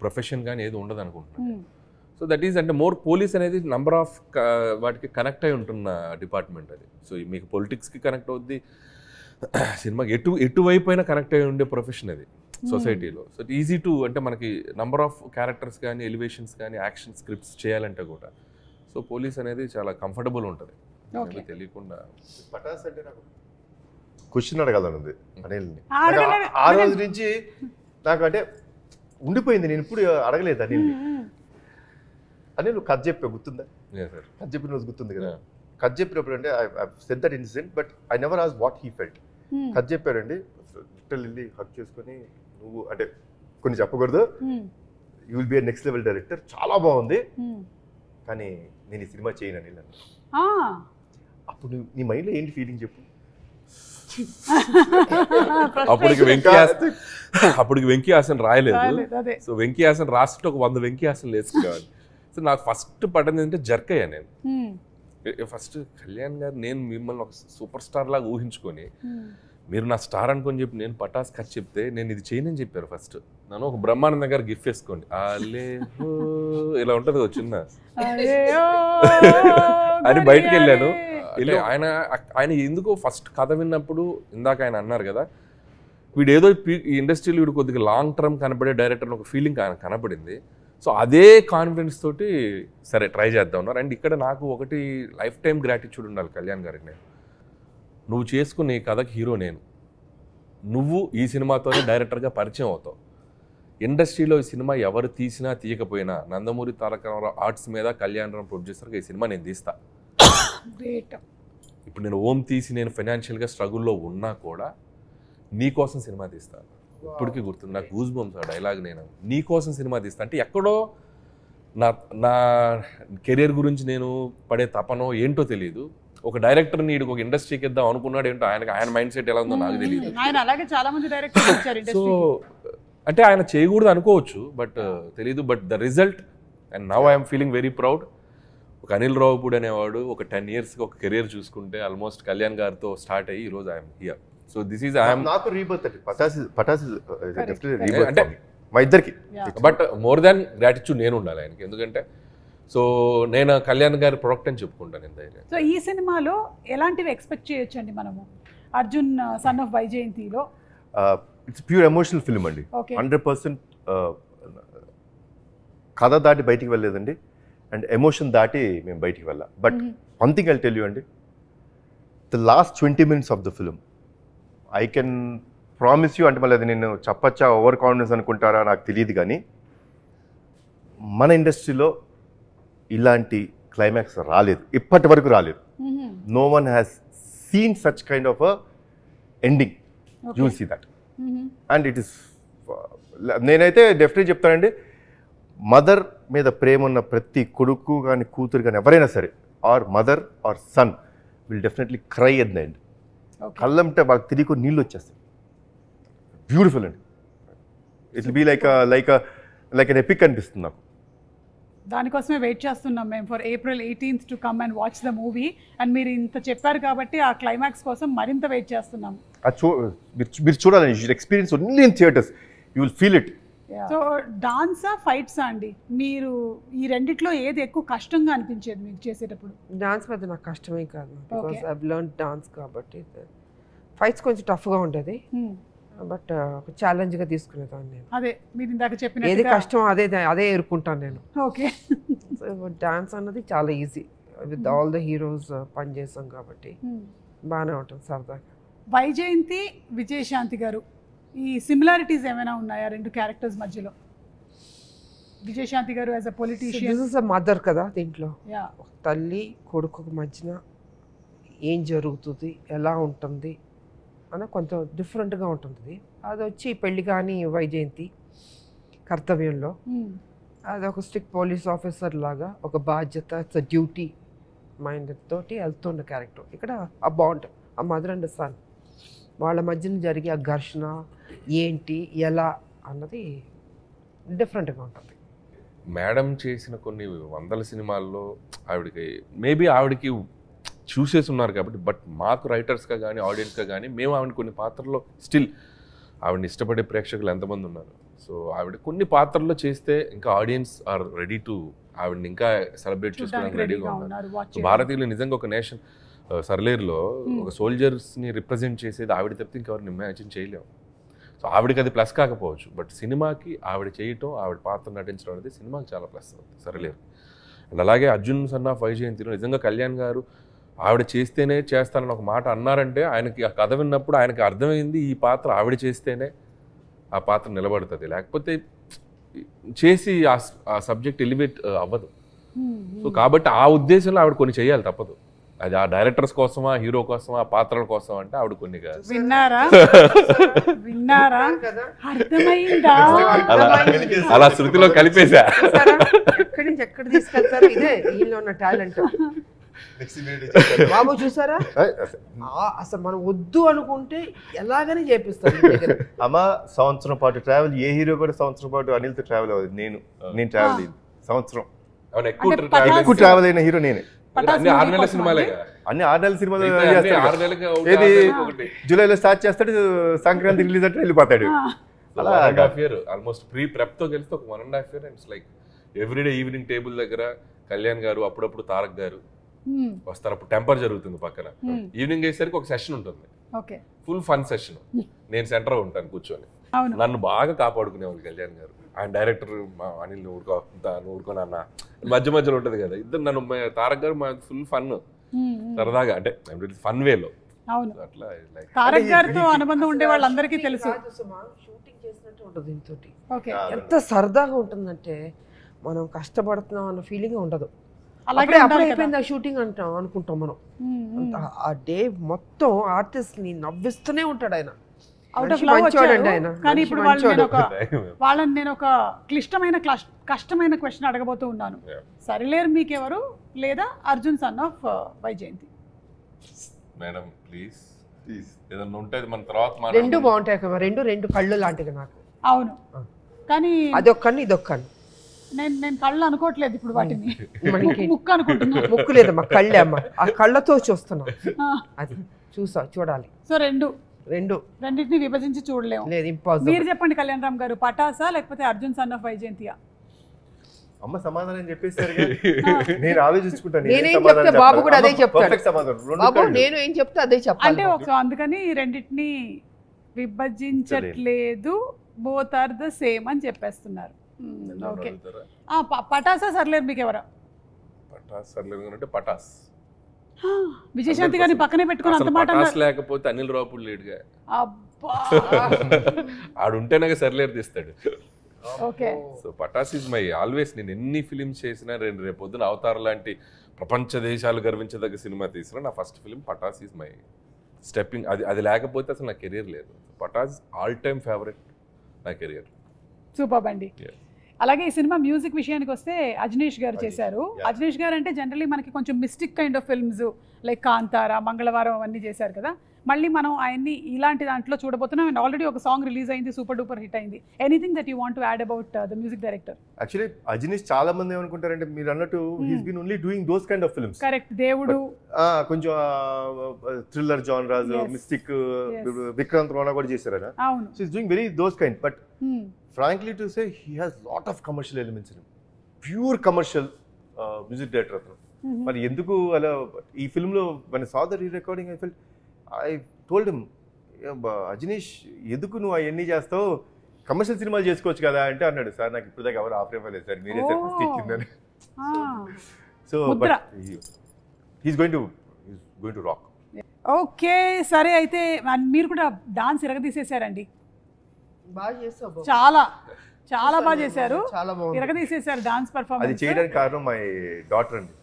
ప్రొఫెషన్ కానీ ఏది ఉండదు అనుకుంటున్నాను. సో దట్ ఈస్ అంటే మోర్ పోలీస్ అనేది నంబర్ ఆఫ్ వాటికి కనెక్ట్ అయి ఉంటున్న డిపార్ట్మెంట్ అది. సో మీకు పొలిటిక్స్కి కనెక్ట్ అవుద్ది, సినిమాకి ఎటువైపు అయినా కనెక్ట్ అయి ఉండే ప్రొఫెషన్ అది సొసైటీలో. సో ఈజీ టు అంటే మనకి నంబర్ ఆఫ్ క్యారెక్టర్స్ కానీ ఎలివేషన్స్ కానీ యాక్షన్ స్క్రిప్ట్స్ చేయాలంటే కూడా సో పోలీస్ అనేది చాలా కంఫర్టబుల్ ఉంటుంది. తెలియకుండా పటాస్ అంటే నాకు క్వశ్చన్ అడగాలనుంది అనిల్ని. ఆ రోజు నుంచి నాకు అంటే ఉండిపోయింది, నేను ఇప్పుడు అడగలేదు అనిల్ని. అనిల్ నువ్వు కథ చెప్పా గుర్తుందా? కథ చెప్పిన రోజు గుర్తుంది కదా. కథ చెప్పినప్పుడు అంటే I said that incident but I never asked what he felt. కథ చెప్పారండి, లిటరల్లీ హక్ చేసుకొని నువ్వు అంటే కొన్ని చెప్పకూడదు, you will be a next level director, చాలా బాగుంది, కానీ నేను ఈ సినిమా చేయనని అన్నాను. అప్పుడు నీ మైండ్లో ఏంటి ఫీలింగ్ చెప్పు? అప్పటికి వెంకీ హాసన్ రాయలేదు. సో వెంకీ హాసన్ రాస్తుంటే ఒక 100 వెంకీ హాసన్ వేసుకునేవాడు. సో నాకు ఫస్ట్ పడ్డది ఏంటంటే జర్క్ అయ్యా నేను. ఫస్ట్ కళ్యాణ్ గారు నేను మిమ్మల్ని ఒక సూపర్ స్టార్ లాగా ఊహించుకొని మీరు నా స్టార్ అనుకొని చెప్పి నేను పటాస్ ఖర్చు చెప్తే నేను ఇది చేయనని చెప్పారు. ఫస్ట్ నన్ను ఒక బ్రహ్మానంద గారు గిఫ్ట్ వేసుకోండి ఇలా ఉంటుంది చిన్న అని బయటకు వెళ్ళాను. ఆయన ఎందుకో ఫస్ట్ కథ విన్నప్పుడు ఇందాక ఆయన అన్నారు కదా, వీడు ఏదో ఈ ఇండస్ట్రీలో వీడు కొద్దిగా లాంగ్ టర్మ్ కనబడే డైరెక్టర్ ఒక ఫీలింగ్ ఆయన కనబడింది. సో అదే కాన్ఫిడెన్స్ తోటి సరే ట్రై చేద్దాం ఉన్నారు. అండ్ ఇక్కడ నాకు ఒకటి లైఫ్ టైం గ్రాటిట్యూడ్ ఉండాలి కళ్యాణ్ గారికి. నేను నువ్వు చేసుకున్న ఈ కథకి హీరో నేను, నువ్వు ఈ సినిమాతోనే డైరెక్టర్గా పరిచయం అవుతావు. ఇండస్ట్రీలో ఈ సినిమా ఎవరు తీసినా తీయకపోయినా నందమూరి తారక రామారావు ఆర్ట్స్ మీద కళ్యాణ్ రామ్ ప్రొడ్యూసర్గా ఈ సినిమా నేను తీస్తా. ఇప్పుడు నేను ఓం తీసి నేను ఫైనాన్షియల్గా స్ట్రగుల్లో ఉన్నా కూడా నీకోసం సినిమా తీస్తాను. ఇప్పటికీ గుర్తుంది నాకు గూస్ బంప్స్ ఆ డైలాగ్. నేను నీకోసం సినిమా తీస్తా అంటే ఎక్కడో నా కెరీర్ గురించి నేను పడే తపనో ఏంటో తెలియదు. ఒక డైరెక్టర్ నీడు ఒక ఇండస్ట్రీకి ఇద్దాం అనుకున్నాడు ఏంటో, ఆయన మైండ్ సెట్ ఎలా ఉందో నాకు తెలియదు. సో అంటే ఆయన చేయకూడదు అనుకోవచ్చు, బట్ తెలీదు. But the result and now I'm feeling very proud. ఒక అనిల్ రావుపూడి అనేవాడు ఒక 10 yearsకి ఒక కెరీర్ చూసుకుంటే ఆల్మోస్ట్ కళ్యాణ్ గారితో స్టార్ట్ అయ్యి ఈరోజు I'm here. So this is I'm నాకు రీబర్త్ అండి. పటాస్ రీబర్త్ మా ఇద్దరికి. బట్ మోర్ దాన్ గ్రాటిట్యూడ్ నేను ఉండాలి ఆయనకి, ఎందుకంటే సో నేను కళ్యాణ్ గారి ప్రొడక్ట్ అని చెప్పుకుంటాను నేను ధైర్యం. సో ఈ సినిమాలో ఎలాంటివి ఎక్స్పెక్ట్ చేయొచ్చు అండి మనము? అర్జున్ సన్ ఆఫ్ వైజయంతిలో ఇట్స్ ప్యూర్ ఎమోషనల్ ఫిల్మ్ అండి. 100% కథ దాటి బయటికి వెళ్ళలేదండి, అండ్ ఎమోషన్ దాటి మేము బయటికి వెళ్ళాం. But one thing I tell you అండి, the last 20 minutes of the film I can promise you, అంటే మళ్ళీ అది నేను చెప్పచ్చా ఓవర్ కాన్ఫిడెన్స్ అనుకుంటారా నాకు తెలియదు, కానీ మన ఇండస్ట్రీలో ఇలాంటి క్లైమాక్స్ రాలేదు, ఇప్పటి వరకు రాలేదు. No one has seen such kind of a ending. You will see that. And it is, నేనైతే డెఫినెట్లీ చెప్తానండి, మదర్ మీద ప్రేమ ఉన్న ప్రతి కొడుకు కానీ కూతురు కానీ ఎవరైనా సరే, or mother or son will definitely cry at the end. కళ్ళంటే వాళ్ళకి తిరిగి నీళ్ళు వచ్చేస్తాయి. బ్యూటిఫుల్ అండి. It will be like an epic అనిపిస్తుంది నాకు. దానికోసమే వెయిట్ చేస్తున్నాం మేము for April 18th to come and watch the movie. And మీరు ఇంత చెప్పారు కాబట్టి ఆ క్లైమాక్స్ కోసం మరింత వెయిట్ చేస్తున్నాం. మీరు చూడాలని, you should experience only in theatres, you will feel it. So డాన్సా ఫైట్సా అండి, మీరు ఈ రెండిట్లో ఏది ఎక్కువ కష్టంగా అనిపించేది మీకు చేసేటప్పుడు? డాన్స్ పెద్ద నాకు కష్టమే కాదు, బికాస్ ఐ లెర్న్ డాన్స్ కాబట్టి. ఫైట్స్ కొంచెం టఫ్గా ఉంటుంది, బట్ ఒక ఛాలెంజ్గా తీసుకునేదాన్ని నేను. అదే మీరు ఇందాక చెప్పిన ఏది కష్టం అదే ఎదుర్కొంటాను నేను. ఓకే. డాన్స్ అన్నది చాలా easy, with all the heroes పనిచేస్తాం కాబట్టి బాగానే ఉంటుంది సరదాగా. వైజయంతి, విజయశాంతి గారు, ఈ సిమిలారిటీస్ ఏమైనా ఉన్నాయా రెండు క్యారెక్టర్స్ మధ్యలో? విజయశాంతి గారు as a politician, this is a mother కదా, దీంట్లో తల్లి కొడుకు మధ్యన ఏం జరుగుతుంది, ఎలా ఉంటుంది అని కొంచెం డిఫరెంట్గా ఉంటుంది. అది వచ్చి పెళ్లి కానీ వైజయంతి కర్తవ్యంలో అది ఒక స్ట్రిక్ట్ పోలీస్ ఆఫీసర్ లాగా ఒక బాధ్యత, ఇట్స్ డ్యూటీ మైండ్ తోటి వెళ్తున్న క్యారెక్టర్. ఇక్కడ ఆ బాండ్, ఆ మదర్ అండ్ సన్ వాళ్ళ మధ్యన జరిగే ఆ ఘర్షణ ఏంటి ఎలా అన్నది డిఫరెంట్గా ఉంటుంది. మేడం చేసిన కొన్ని 100 సినిమాల్లో ఆవిడకి చూసేసి ఉన్నారు కాబట్టి, బట్ మాకు రైటర్స్గా కానీ ఆడియన్స్గా కానీ మేము ఆవిడ కొన్ని పాత్రల్లో స్టిల్ ఆవిడని ఇష్టపడే ప్రేక్షకులు ఎంతమంది ఉన్నారు. సో ఆవిడ కొన్ని పాత్రల్లో చేస్తే ఇంకా ఆడియన్స్ ఆర్ రెడీ టు ఆవిడని ఇంకా సెలబ్రేట్ చేసుకోవడానికి రెడీగా ఉన్నారు. భారతీయులు నిజంగా ఒక నేషన్ సర్లేరులో ఒక సోల్జర్స్ని రిప్రజెంట్ చేసేది ఆవిడ తప్పితే ఇంకెవరిని ఇమాజిన్ చేయలేము. సో ఆవిడకి అది ప్లస్ కాకపోవచ్చు, బట్ సినిమాకి ఆవిడ చేయటం, ఆవిడ పాత్ర నటించడం అనేది సినిమాకి చాలా ప్లస్ అవుతుంది సర్లేరు. అండ్ అలాగే అర్జున్ సన్ ఆఫ్ వైజయంతిలో నిజంగా కళ్యాణ్ గారు ఆవిడ చేస్తేనే చేస్తానని ఒక మాట అన్నారంటే ఆయనకి ఆ కథ విన్నప్పుడు ఆయనకి అర్థమైంది ఈ పాత్ర ఆవిడ చేస్తేనే ఆ పాత్ర నిలబడుతుంది, లేకపోతే చేసి ఆ సబ్జెక్ట్ ఎలివేట్ అవ్వదు. సో కాబట్టి ఆ ఉద్దేశంలో ఆవిడ కొన్ని చేయాలి, తప్పదు. అది ఆ డైరెక్టర్స్ కోసమా, హీరో కోసమా, పాత్రల కోసం అంటే ఆవిడ కొన్ని కాదు. విన్నారా అర్థమైందా? అలా శృతిలో కలిపేశా. ఎక్కడి నుంచి ఎక్కడ తీసుకెళ్తారు, ఇదే వీళ్ళు ఉన్న టాలెంట్. బాబు చూసారా, అసలు మనం వద్దు అనుకుంటే ఎలాగని చేపిస్తాను. అమ్మ సంవత్సరం పాటు ట్రావెల్, ఏ హీరో కూడా సంవత్సరం పాటు అనిల్తో ట్రావెల్ అవ్వదు. నేను ట్రావెల్ అయింది సంవత్సరం. ఎక్కువ ట్రావెల్ అయిన హీరో నేనే. అన్ని 6 నెలల సినిమాలే, అన్ని 6 నెలల సినిమాలు ఏది జూలైలో స్టార్ట్ చేస్తాడు, సంక్రాంతి రిలీజ్ అంటే వెళ్ళిపోతాడు. అలా 1.5 year ఆల్మోస్ట్ ప్రెప్ తో కలిసి ఒక 1.5 year. It's like everyday evening table దగ్గర కళ్యాణ్ గారు, అప్పుడప్పుడు తారక్ గారు వస్తారు. అప్పుడు టెంపర్ జరుగుతుంది పక్కన. ఈవినింగ్ అయ్యేసరికి ఒక సెషన్ ఉంటుంది, ఫుల్ ఫన్ సెషన్. నేను సెంటర్ ఉంటాను కూర్చొని. నన్ను బాగా కాపాడుకునేవాళ్ళు కళ్యాణ్ గారు. ఆయన డైరెక్టర్ అనిల్ ఊరుకోనన్న మధ్య మధ్యలో ఉంటది కదా, ఇద్దరు నన్ను తారక్ గారు ఫుల్ ఫన్ సరదాగా, అంటే ఫన్ వేలో. అట్లా తారక్ గారితో అనుబంధం ఉండే వాళ్ళందరికీ తెలుసు. షూటింగ్ చేసినట్టు ఉంటుంది ఇంతోటి. ఎంత సరదాగా ఉంటుందంటే మనం కష్టపడుతున్నాం అన్న ఫీలింగ్ ఉండదు. అలాగే అయిపోయింది ఆ షూటింగ్ అంటాం అనుకుంటాం మనం. ఆ డే మొత్తం ఆర్టిస్ట్ ని నవ్విస్తూనే ఉంటాడు ఆయన. కానీ ఇప్పుడు వాళ్ళని నేను ఒక కష్టమైన క్వశ్చన్ అడగబోతూ ఉన్నాను. సరిలేరు మీకెవరు లేదా Arjun son of Vyjayanthi? Madam please ఏదన్నా ఉంటే మన తర్వాత రెండు బాగుంటాయి కదా, రెండు కళ్ళు లాంటివి నాకు. అవును, కానీ అదొక్కని ఇదొక్కని నేను కళ్ళు అనుకోవట్లేదు ఇప్పుడు, వాటిని ముక్కు అనుకుంటున్నా. ముక్కు లేదు మా కళ్ళే అమ్మ, ఆ కళ్ళతో చూస్తున్నా. అది చూడాలి. సో రెండింటిని విభజించి చూడలేము. మీరు చెప్పండి కళ్యాణ్ రామ్ గారు, పటాసా లేకపోతే అర్జున్ సన్ ఆఫ్ వైజయంతియా? అమ్మ సమాధానం చెప్పేసారు, నేను ఆలోచించుకుంటాను. నేనేం చెప్తే బాబు కూడా అదే చెప్తాడు. బాబు నేను ఏం చెప్తే అదే చెప్పాలి. అంటే అందుకని రెండింటిని విభజించట్లేదు, బోత్ ఆర్ ద సేమ్ అని చెప్పేస్తున్నారు. ఓకే, పటాసా సర్లేరు మీకు ఎవరా? పటాస్ సర్లేరు అంటే పటాస్. విజయశాంతి గారిని పక్కనే పెట్టుకుని అంత మాట లేకపోతే అనిల్ రావుపూడి లేడుగా, ఆడుంటేనే సర్లేరు తీస్తాడు. Okay, so Patas is my always. నేను ఎన్ని ఫిలిమ్స్ చేసినా, రేపు పొద్దున అవతార్ లాంటి ప్రపంచ దేశాలు గర్వించదగ్గ సినిమా తీసినా, నా first film Patas is my stepping. అది లేకపోతే అసలు నా కెరీర్ లేదు. పటాస్ ఆల్ టైమ్ ఫేవరెట్ నా కెరియర్. సూపర్ అండి. అలాగే ఈ సినిమా మ్యూజిక్ విషయానికి వస్తే అజనీష్ గారు చేశారు. అజనీష్ గారు అంటే జనరలీ మనకి కొంచెం mystic kind of films like Kantara, మంగళవారం అవన్నీ చేశారు కదా. మళ్ళీ మనం ఆయన్ని ఇలాంటి దాంట్లో చూడబోతున్నాం. అండ్ ఆల్రెడీ ఒక సాంగ్ రిలీజ్ అయింది, సూపర్ డూపర్ హిట్ అయింది. Anything that you want to add about the music director? Actually Ajaneesh చాలా మంది ఏమనుకుంటారంటే, మీరు అన్నట్టు he's been only doing those kind of films. Correct, దేవుడు కొంచెం థ్రిల్లర్ జానరాస్, మిస్టిక్, విక్రాంత్ రోనా కూడా చేశారు కదా. అవును, so he's doing very those kind. But frankly to say, he has lot of commercial elements in him. Pure commercial music director atanu. Mari enduku ala ee film lo when I saw the re-recording, I told him, Ajneesh enduku nu ayanni chestavu, commercial cinema chesukochu kada ante annadu, sir నాకు ఇప్పుడు దాకా ఎవరు offer ఇవ్వలేదు sir, మీరే sir first ఇచ్చిందని. So but he's going to rock. Okay, సరే అయితే మీరు కూడా డాన్స్ ఇరగదీసేశారండి. చాలా బాగా చేశారు, ఇరగదీసేశారు డాన్స్ పర్ఫార్మెన్స్. అది చేయడానికి కారణం మై డాటర్ అండి.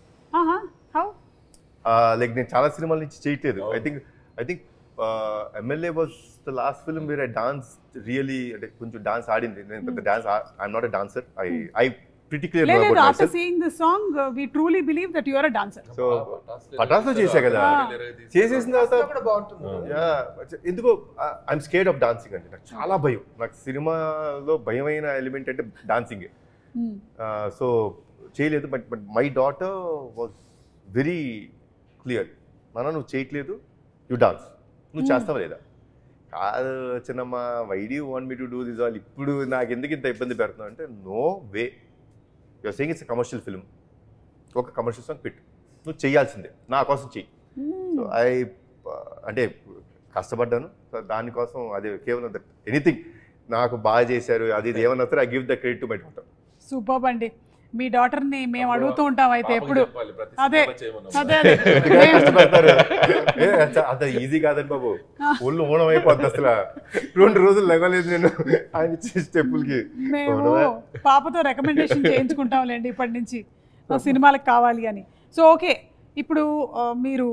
లైక్ నేను చాలా సినిమాల నుంచి చేయట్లేదు. I think MLA was the last film where I dance really, అంటే కొంచెం డాన్స్ ఆడింది. నేను పెద్ద dance, I'm not a dancer. I pretty clear about myself. After seeing this song, we truly believe that you are a dancer. So పటాస్లో చేశా కదా, చేసేసిన తర్వాత ఎందుకో ఐఎమ్ స్కేర్డ్ ఆఫ్ డాన్సింగ్ అండి. నాకు చాలా భయం. నాకు సినిమాలో భయమైన ఎలిమెంట్ అంటే డాన్సింగే. సో చేయలేదు. But my daughter was very clear, నాన్న నువ్వు చేయట్లేదు, యూ డాన్స్, నువ్వు చేస్తావా లేదా? కాదు చిన్నమ్మ, why do you want me to do this all, ఇప్పుడు నాకు ఎందుకు ఇంత ఇబ్బంది పెడుతున్నావు అంటే, no way, you're saying it's commercial film, ఒక కమర్షియల్ సాంగ్ పెట్టు, నువ్వు చేయాల్సిందే, నా కోసం చెయ్యి. సో అంటే కష్టపడ్డాను. సో దానికోసం అది కేవలం ఎనీథింగ్ నాకు బాగా చేశారు అది ఇది ఏమన్నా సరే, I give the credit to my daughter. Super అండి. మీ డాటర్ని మేము అడుగుతూ ఉంటాం అయితే ఎప్పుడు, అదే అంత ఈజీ కాదండి బాబు, ఒళ్ళు ఓనం అయిపోద్ది. అసలు 2 రోజులు లెగలేదు నేను ఆయన ఇచ్చే స్టెప్పులకి. మేము పాపతో రికమెండేషన్ చేయించుకుంటాంలేండి ఇప్పటి నుంచి సినిమాలకు కావాలి అని. సో ఓకే, ఇప్పుడు మీరు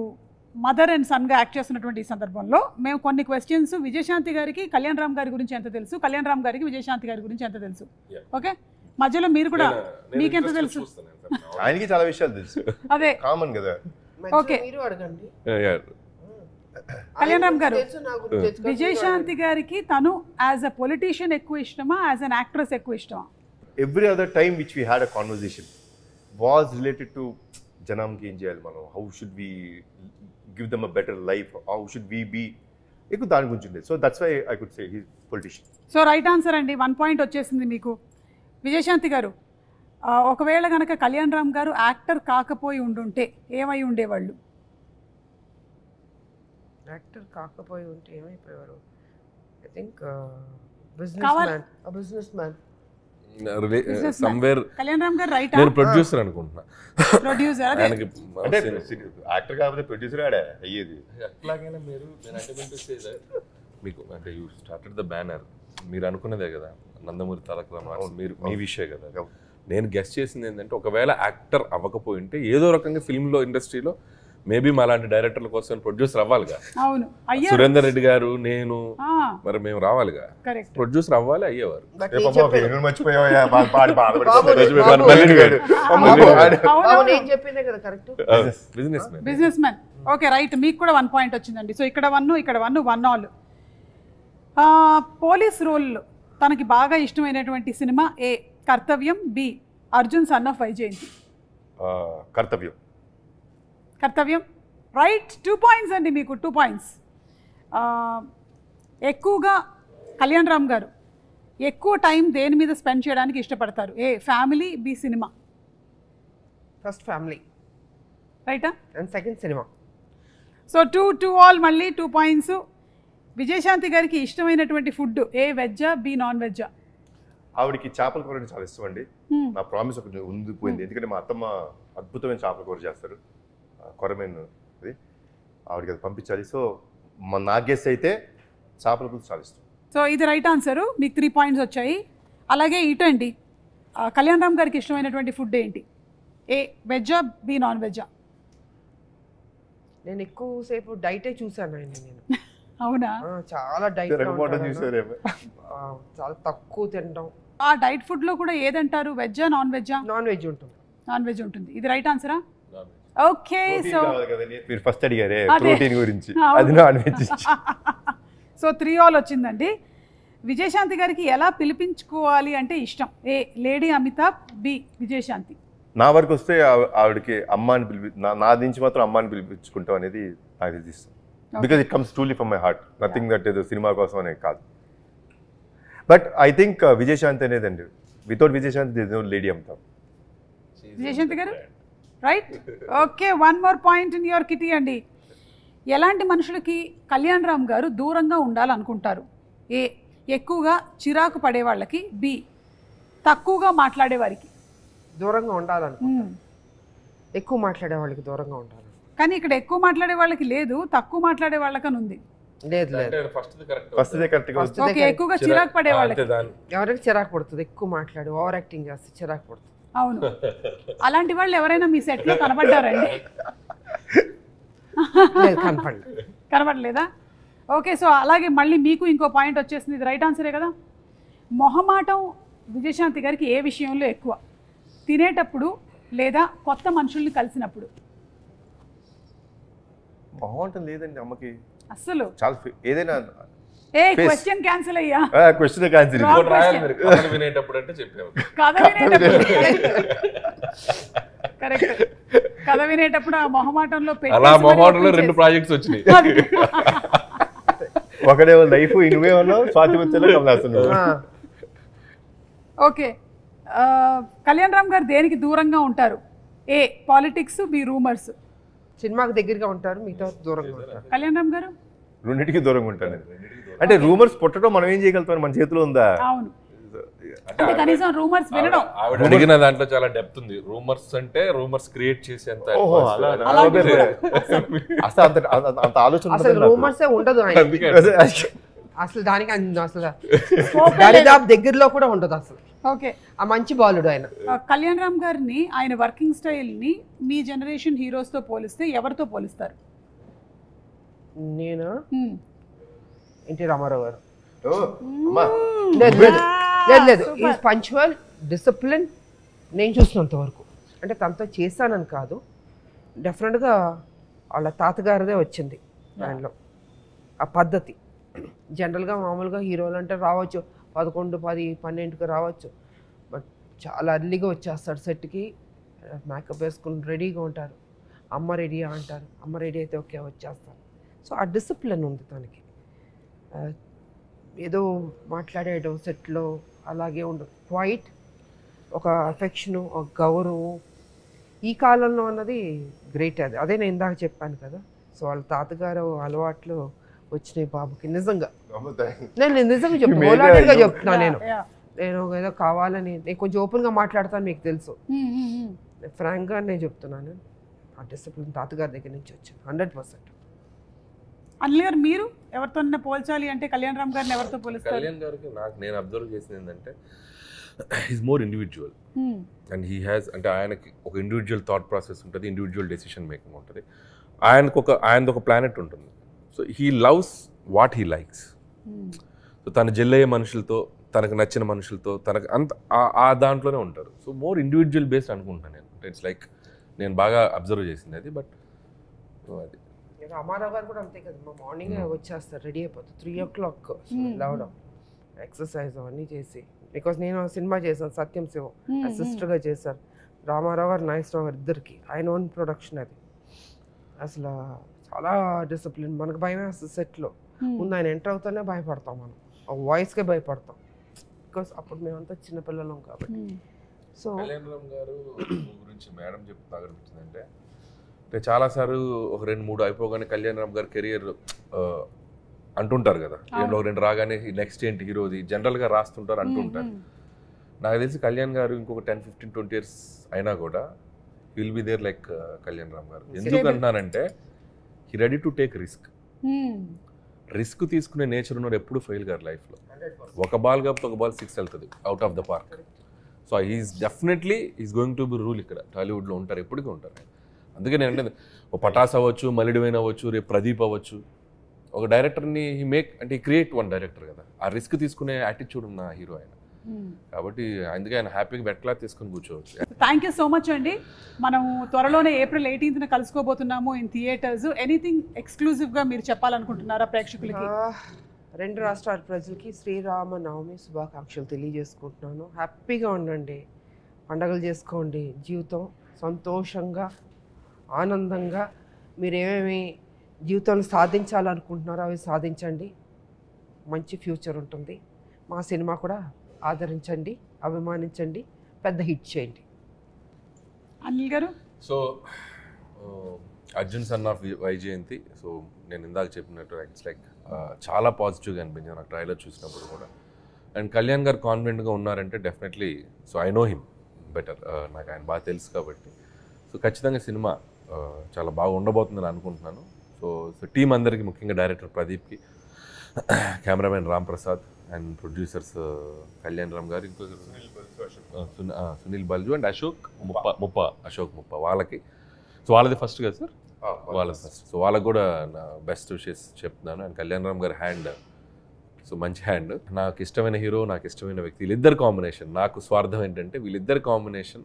మదర్ అండ్ సన్గా యాక్ట్ చేస్తున్నటువంటి ఈ సందర్భంలో మేము కొన్ని క్వశ్చన్స్ విజయశాంతి గారికి కళ్యాణ్ రామ్ గారి గురించి ఎంత తెలుసు, కళ్యాణ్ రామ్ గారికి విజయశాంతి గారి గురించి ఎంత తెలుసు, ఓకే మధ్యలో మీరు కూడా మీకెంత తెలుసు? ఆయనకి చాలా విషయాలు తెలుసు, అదే కామన్ కదా. ఓకే మీరు అడగండి. కళ్యాణ్ రామ్ గారు, తెలుసు నా గురించి తెలుసు. విజయశాంతి గారికి తను యాజ్ అ పొలిటీషియన్ ఎక్కువ ఇష్టమా, యాజ్ అన్ యాక్ట్రెస్ ఎక్కువ ఇష్టమా? Every other time which we had a conversation was related to జనంకి ఏం చేయాలి మనం, how should we give them a better life, how should we be, ఎక్కువ దాని గురించి ఉండేది. So that's why I could say he politician. So right answer అండి, 1 point వచ్చేసింది మీకు. విజయశాంతి గారు, ఒకవేళ కనుక కళ్యాణ్ రామ్ గారు యాక్టర్ కాకపోయి ఉండుంటే ఏమై ఉండేవాళ్ళు? యాక్టర్ కాకపోయి ఉంటే ఏమైపోయేవారు? I think businessman. Somewhere Kalyan Ram garu right నేను ప్రొడ్యూసర్ అనుకుంటున్నా. ప్రొడ్యూసర్ అదే ఆయనకి అంటే యాక్టర్ కాకపోతే ప్రొడ్యూసర్ ఆడే అయ్యేది. ఎట్లాగైనా మీరు మీకు అంటే యూ స్టార్టెడ్ ద బ్యానర్, మీరు అనుకున్నదే కదా నందమూరి తారక రామారావు, మీరు మీ విషయం కదా. నేను గెస్ట్ చేసింది ఏంటంటే ఒకవేళ యాక్టర్ అవ్వకపోయి ఉంటే ఏదో రకంగా ఫిల్మ్లో ఇండస్ట్రీలో మేబీ మా లాంటి డైరెక్టర్ల కోసం ప్రొడ్యూసర్ అవ్వాలిగా. అవును, సురేందర్ రెడ్డి గారు, నేను, మరి మేము రావాలిగా, కరెక్ట్, ప్రొడ్యూసర్ అవ్వాలి, అయ్యేవారు. నేను చెప్పిందే కదా correct. Business man. Okay right, మీకు కూడా 1 పాయింట్ వచ్చిందండి. సో ఇక్కడ 1 ఇక్కడ 1 ఆల్. పోలీస్ రోల్ తనకి బాగా ఇష్టమైనటువంటి సినిమా A Kartavyam, B Arjun son of Vyjayanthi. Kartavyam. Kartavyam right, 2 points అండి మీకు, 2 పాయింట్స్. ఎక్కువగా కళ్యాణ్ రామ్ గారు ఎక్కువ టైం దేని మీద స్పెండ్ చేయడానికి ఇష్టపడతారు? A family, B cinema. First family, రైటా? And second cinema. So 2 all, మళ్ళీ 2 పాయింట్స్. విజయశాంతి గారికి ఇష్టమైనటువంటి ఫుడ్ ఏ వెజ్జా, బి నాన్ వెజ్జా? ఆవిడకి చేపల కూర అంటే చాలా ఇష్టం అండి. నా ప్రామిస్ ఒకటి ఉండిపోయింది, ఎందుకంటే మా అత్తమ్మ అద్భుతమైన చేపల కూర చేస్తారు, కొరమేను అది, ఆవిడకి అది పంపించాలి. సో నా గెస్ అయితే చేపల కూర చాలా ఇష్టం. సో ఇది రైట్ ఆన్సరు, మీకు 3 పాయింట్స్ వచ్చాయి. అలాగే ఇటు అండి, కళ్యాణ్ రామ్ గారికి ఇష్టమైనటువంటి ఫుడ్ ఏంటి? ఏ వెజ్జా, బి నాన్ వెజ్జా? నేను ఎక్కువసేపు డైటే చూసాను ఆయన. నేను అవునా? చాలా డైట్, చాలా తక్కువ తినడం. ఆ డైట్ ఫుడ్ లో కూడా ఏదంటారు, వెజ్జా నాన్ వెజ్జా? నాన్ వెజ్ ఉంటుంది. నాన్ వెజ్ ఉంటుంది, ఇది రైట్ ఆన్సరా? ఓకే, సో మీరు ఫస్ట్ అడిగారే ప్రోటీన్ గురించి, అది నాన్ వెజ్. సో 3 ఆల్ వచ్చిందండి. విజయశాంతి గారికి ఎలా పిలిపించుకోవాలి అంటే ఇష్టం? ఏ లేడీ అమితాబ్, బి విజయశాంతి. నా వరకు వస్తే ఆవిడకి అమ్మ అని నా నుంచి మాత్రం అమ్మ అని పిలిపించుకుంటాం అనేది నాకు ఇష్టం. Because it comes truly from my heart, nothing that ఏదో సినిమా కోసం అనేది కాదు. బట్ ఐ థింక్ విజయశాంతి అనేదండి, without Vijayashanti there is no lady Amitabh. Vijayashanti garu right. Okay, 1 more point in your kitty అండి. ఎలాంటి మనుషులకి కళ్యాణ్ రామ్ గారు దూరంగా ఉండాలనుకుంటారు? ఏ ఎక్కువగా చిరాకు పడే వాళ్ళకి, బి తక్కువగా మాట్లాడేవారికి. దూరంగా ఉండాలనుకుంటా, ఎక్కువ మాట్లాడే వాళ్ళకి దూరంగా ఉండాలి. కానీ ఇక్కడ ఎక్కువ మాట్లాడే వాళ్ళకి లేదు, తక్కువ మాట్లాడే వాళ్ళకని ఉంది. లేదు లేదు, ఫస్ట్ కరెక్ట్. ఓకే, ఎక్కువగా చిరాకు పడే వాళ్ళకి. ఎవరికి చిరాకు పడుతుంది? ఎక్కువ మాట్లాడి ఓవర్ యాక్టింగ్ చేస్తే చిరాకు పడుతుంది. అవును, అలాంటి వాళ్ళు ఎవరైనా మీ సెట్ లో కనబడ్డారండి? కనబడలేదా? ఓకే, సో అలాగే మళ్ళీ మీకు ఇంకో పాయింట్ వచ్చేసింది, ఇది రైట్ ఆన్సరే కదా. మొహమాటం విజయశాంతి గారికి ఏ విషయంలో ఎక్కువ? తినేటప్పుడు లేదా కొత్త మనుషుల్ని కలిసినప్పుడు? మొహమాటం లేదండి అమ్మకి అస్సలు. చాలా ఏదైనా ఏ క్వశ్చన్ క్యాన్సిల్ అయ్యా? Question cancel. కథ వినేటప్పుడు అంటే చెప్పాము, కథ వినేటప్పుడు కరెక్ట్. కథ వినేటప్పుడు ఆ మొహమాటంలో అలా మొహమాటంలో 2 ప్రాజెక్ట్స్ వచ్చినాయి. ఒకడేమో లైఫ్, ఇనువేమన్నా స్వాతి వచ్చేలా కమలాస్తున్నాడు. ఓకే, కళ్యాణ్ రామ్ గారు దేనికి దూరంగా ఉంటారు? ఏ పాలిటిక్స్, బి రూమర్స్. సినిమాకి దగ్గరగా ఉంటారు, మిగతా దూరంగా ఉంటారు. కళ్యాణ్ రామ్ గారు రెండింటికి దూరంగా ఉంటాను. అంటే రూమర్స్ పుట్టడం మనం ఏం చేయగలుగుతాం, మన చేతిలో ఉందా? అవును, అంటే కనీసం రూమర్స్ వినడం. ఆవిడ అడిగిన దాంట్లో చాలా డెప్త్ ఉంది. రూమర్స్ అంటే రూమర్స్ క్రియేట్ చేసేంత అసలు అంత ఆలోచన అసలు రూమర్సే ఉండదు. అసలు దానికి అసలు దరిదాపు దగ్గరలో కూడా ఉండదు అసలు. ఓకే, ఆ మంచి బాలుడు ఆయన. కళ్యాణ్ రామ్ గారిని ఆయన వర్కింగ్ స్టైల్ని మీ జనరేషన్ హీరోస్తో పోలిస్తే ఎవరితో పోలిస్తారు? నేను ఎన్టీ రామారావు గారు. లేదు, ఈజ్ పంచువల్, డిసిప్లిన్. నేను చూసినంత వరకు, అంటే తనతో చేశానని కాదు, డెఫినెట్గా వాళ్ళ తాతగారిదే వచ్చింది దానిలో ఆ పద్ధతి. జనరల్గా మామూలుగా హీరోలు అంటే రావచ్చు 11, 10, 12కి రావచ్చు, బట్ చాలా అర్లీగా వచ్చేస్తాడు సెట్కి. మేకప్ వేసుకుని రెడీగా ఉంటారు. అమ్మ రెడీయా అంటారు, అమ్మ రెడీ అయితే ఓకే వచ్చేస్తారు. సో ఆ డిసిప్లిన్ ఉంది తనకి. ఏదో మాట్లాడేయడం సెట్లో అలాగే ఉండదు. క్వైట్, ఒక అఫెక్షను, ఒక గౌరవం ఈ కాలంలో అన్నది గ్రేట్. అదే నేను ఇందాక చెప్పాను కదా. సో వాళ్ళ తాతగారు అలవాట్లు వచ్చినాయి బాబుకి. నిజంగా నేను నిజంగా చెప్తాను, చెప్తున్నా. నేను ఏదో కావాలని, నేను కొంచెం ఓపెన్గా మాట్లాడతాను, మీకు తెలుసు. ఫ్రాంక్గా నేను చెప్తున్నాను, ఆ డిసిప్లిన్ తాతగారి దగ్గర నుంచి వచ్చింది 100%. అనిల్ గారు, మీరు ఎవరితో పోల్చాలి అంటే కళ్యాణ్ రామ్ గారిని ఎవరితో పోలిస్తారు? కళ్యాణ్ గారికి నేను అబ్జర్వ్ చేసింది ఏంటంటే he's more individual and he has, అంటే ఆయనకి ఒక ఇండివిజువల్ థాట్ ప్రాసెస్ ఉంటుంది, ఇండివిజువల్ డెసిషన్ మేకింగ్ ఉంటుంది. ఆయనది ఒక ప్లానెట్ ఉంటుంది. So he loves what he likes. So తను జెల్లయ్యే మనుషులతో, తనకు నచ్చిన మనుషులతో, తనకు అంత ఆ దాంట్లోనే ఉంటారు. సో మోర్ ఇండివిజువల్ బేస్డ్ అనుకుంటాను నేను. ఇట్స్ లైక్ నేను బాగా అబ్జర్వ్ చేసింది అది. బట్ అది రామారావు గారు కూడా అంతే కదా, మా మార్నింగ్ వచ్చేస్తారు, రెడీ అయిపోతారు 3 o'clock లేవడం, ఎక్సర్సైజ్ అవన్నీ చేసి. బికాస్ నేను సినిమా చేశాను సత్యం శివం, సిస్టర్గా చేశారు. రామారావు గారు, నాగేశ్వరరావు గారు ఇద్దరికి ఆయన ఓన్ ప్రొడక్షన్ అది. అసలు చాలా డిసిప్లిన్. మనకు భయమే అసలు సెట్లో. ముందు ఆయన ఎంటర్ అవుతానే భయపడతాం, మనం ఆ వాయిస్కే భయపడతాం. బికాస్ అప్పుడు మేమంతా చిన్నపిల్లలం కాబట్టి. సో కళ్యాణ్ రామ్ గారు గురించి మేడం చెప్తా అనిపించిందంటే, చాలాసార్లు ఒక 2-3 అయిపోగానే కళ్యాణ్ రామ్ గారు కెరియర్ అంటుంటారు కదా, 2 రాగానే నెక్స్ట్ ఏంటి హీరోది జనరల్గా రాస్తుంటారు అంటుంటారు. నాకు తెలిసి కళ్యాణ్ గారు ఇంకొక 10-15-20 years అయినా కూడా will be there like Kalyan Ram garu. ఎందుకు అంటున్నానంటే he ready to take risk తీసుకునే నేచర్ ఉన్నారు, ఎప్పుడు ఫెయిల్ గారు లైఫ్లో. ఒక బాల్ కాకపోతే ఒక బాల్ 6 వెళ్తుంది out of the park. So he's definitely is going to be rule ఇక్కడ టాలీవుడ్లో ఉంటారు, ఎప్పటికీ ఉంటారు. అందుకే నేను అంటే ఒక పటాస్ అవ్వచ్చు, మల్లిడివైన్ అవ్వచ్చు, రేపు ప్రదీప్ అవ్వచ్చు, ఒక డైరెక్టర్ని హీ క్రియేట్ వన్ డైరెక్టర్ కదా. ఆ రిస్క్ తీసుకునే యాటిట్యూడ్ ఉన్న హీరో ఆయన కాబట్టి అందుకే ఆయన హ్యాపీగా బెట్లా తీసుకుని కూర్చోవచ్చు. థ్యాంక్ యూ సో మచ్ అండి. మనం త్వరలోనే April 18th కలుసుకోబోతున్నాము ఇన్ థియేటర్స్. ఎనీథింగ్ ఎక్స్క్లూజివ్గా మీరు చెప్పాలనుకుంటున్నారా ప్రేక్షకులకి? 2 రాష్ట్రాల ప్రజలకి శ్రీరామనవమి శుభాకాంక్షలు తెలియజేసుకుంటున్నాను. హ్యాపీగా ఉండండి, పండగలు చేసుకోండి, జీవితం సంతోషంగా ఆనందంగా మీరేమేమి జీవితంలో సాధించాలనుకుంటున్నారో అవి సాధించండి. మంచి ఫ్యూచర్ ఉంటుంది. మా సినిమా కూడా ఆదరించండి, అభిమానించండి, పెద్ద హిట్ చేయండి. అనిల్ గారు, so Arjun son of Vyjayanthi. So నేను ఇందాక చెప్పినట్టు ఇట్స్ లైక్ చాలా పాజిటివ్గా అనిపించింది నాకు ట్రైలర్ చూసినప్పుడు కూడా. అండ్ కళ్యాణ్ గారు కాన్ఫిడెంట్గా ఉన్నారంటే definitely, so I know him better, నాకు ఆయన బాగా తెలుసు కాబట్టి. సో ఖచ్చితంగా సినిమా చాలా బాగా ఉండబోతుందని అనుకుంటున్నాను. సో టీం అందరికీ, ముఖ్యంగా డైరెక్టర్ ప్రదీప్కి, cameraman Ram Prasad and producers Kalyan Ram garu, ఇంకో సునీల్ బల్జు అండ్ అశోక్ ముప్ప వాళ్ళకి. సో వాళ్ళది ఫస్ట్ కదా సార్? వాళ్ళది ఫస్ట్. సో వాళ్ళకి కూడా నా బెస్ట్ విషెస్ చెప్తున్నాను. అండ్ కళ్యాణ్ రామ్ గారి హ్యాండ్, సో మంచి హ్యాండ్. నాకు ఇష్టమైన హీరో, నాకు ఇష్టమైన వ్యక్తి, వీళ్ళిద్దరు కాంబినేషన్. నాకు స్వార్థం ఏంటంటే వీళ్ళిద్దరు కాంబినేషన్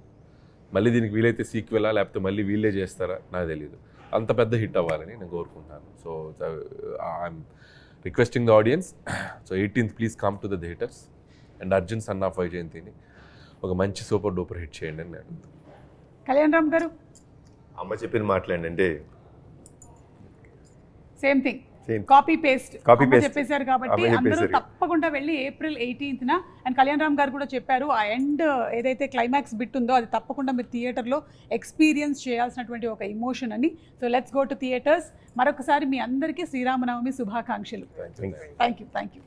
మళ్ళీ దీనికి వీలైతే సీక్వెలా లేకపోతే మళ్ళీ వీళ్ళే చేస్తారా నాకు తెలియదు. అంత పెద్ద హిట్ అవ్వాలని నేను కోరుకుంటున్నాను. So I'm requesting the audience, so 18th please come to the theatres and Arjun son of వైజయంతిని ఒక మంచి సూపర్ డూపర్ హిట్ చేయండి అని నేను. కళ్యాణ్ రామ్ గారు, అమ్మ చెప్పిన మాట్లాడండి. సేమ్ థింగ్, కాపీ పేస్ట్ చెప్పేశారు కాబట్టి అమ్మ అందరూ చెప్పేశారు. తప్పకుండా వెళ్ళి April 18th and Kalyan Ram గారు కూడా చెప్పారు ఆ ఎండ్ ఏదైతే క్లైమాక్స్ బిట్ ఉందో అది తప్పకుండా మీరు థియేటర్లో ఎక్స్పీరియన్స్ చేయాల్సినటువంటి ఒక ఎమోషన్ అని. So let's go to theatres. మరొకసారి మీ అందరికీ శ్రీరామనవమి శుభాకాంక్షలు. Thanks. Thank you.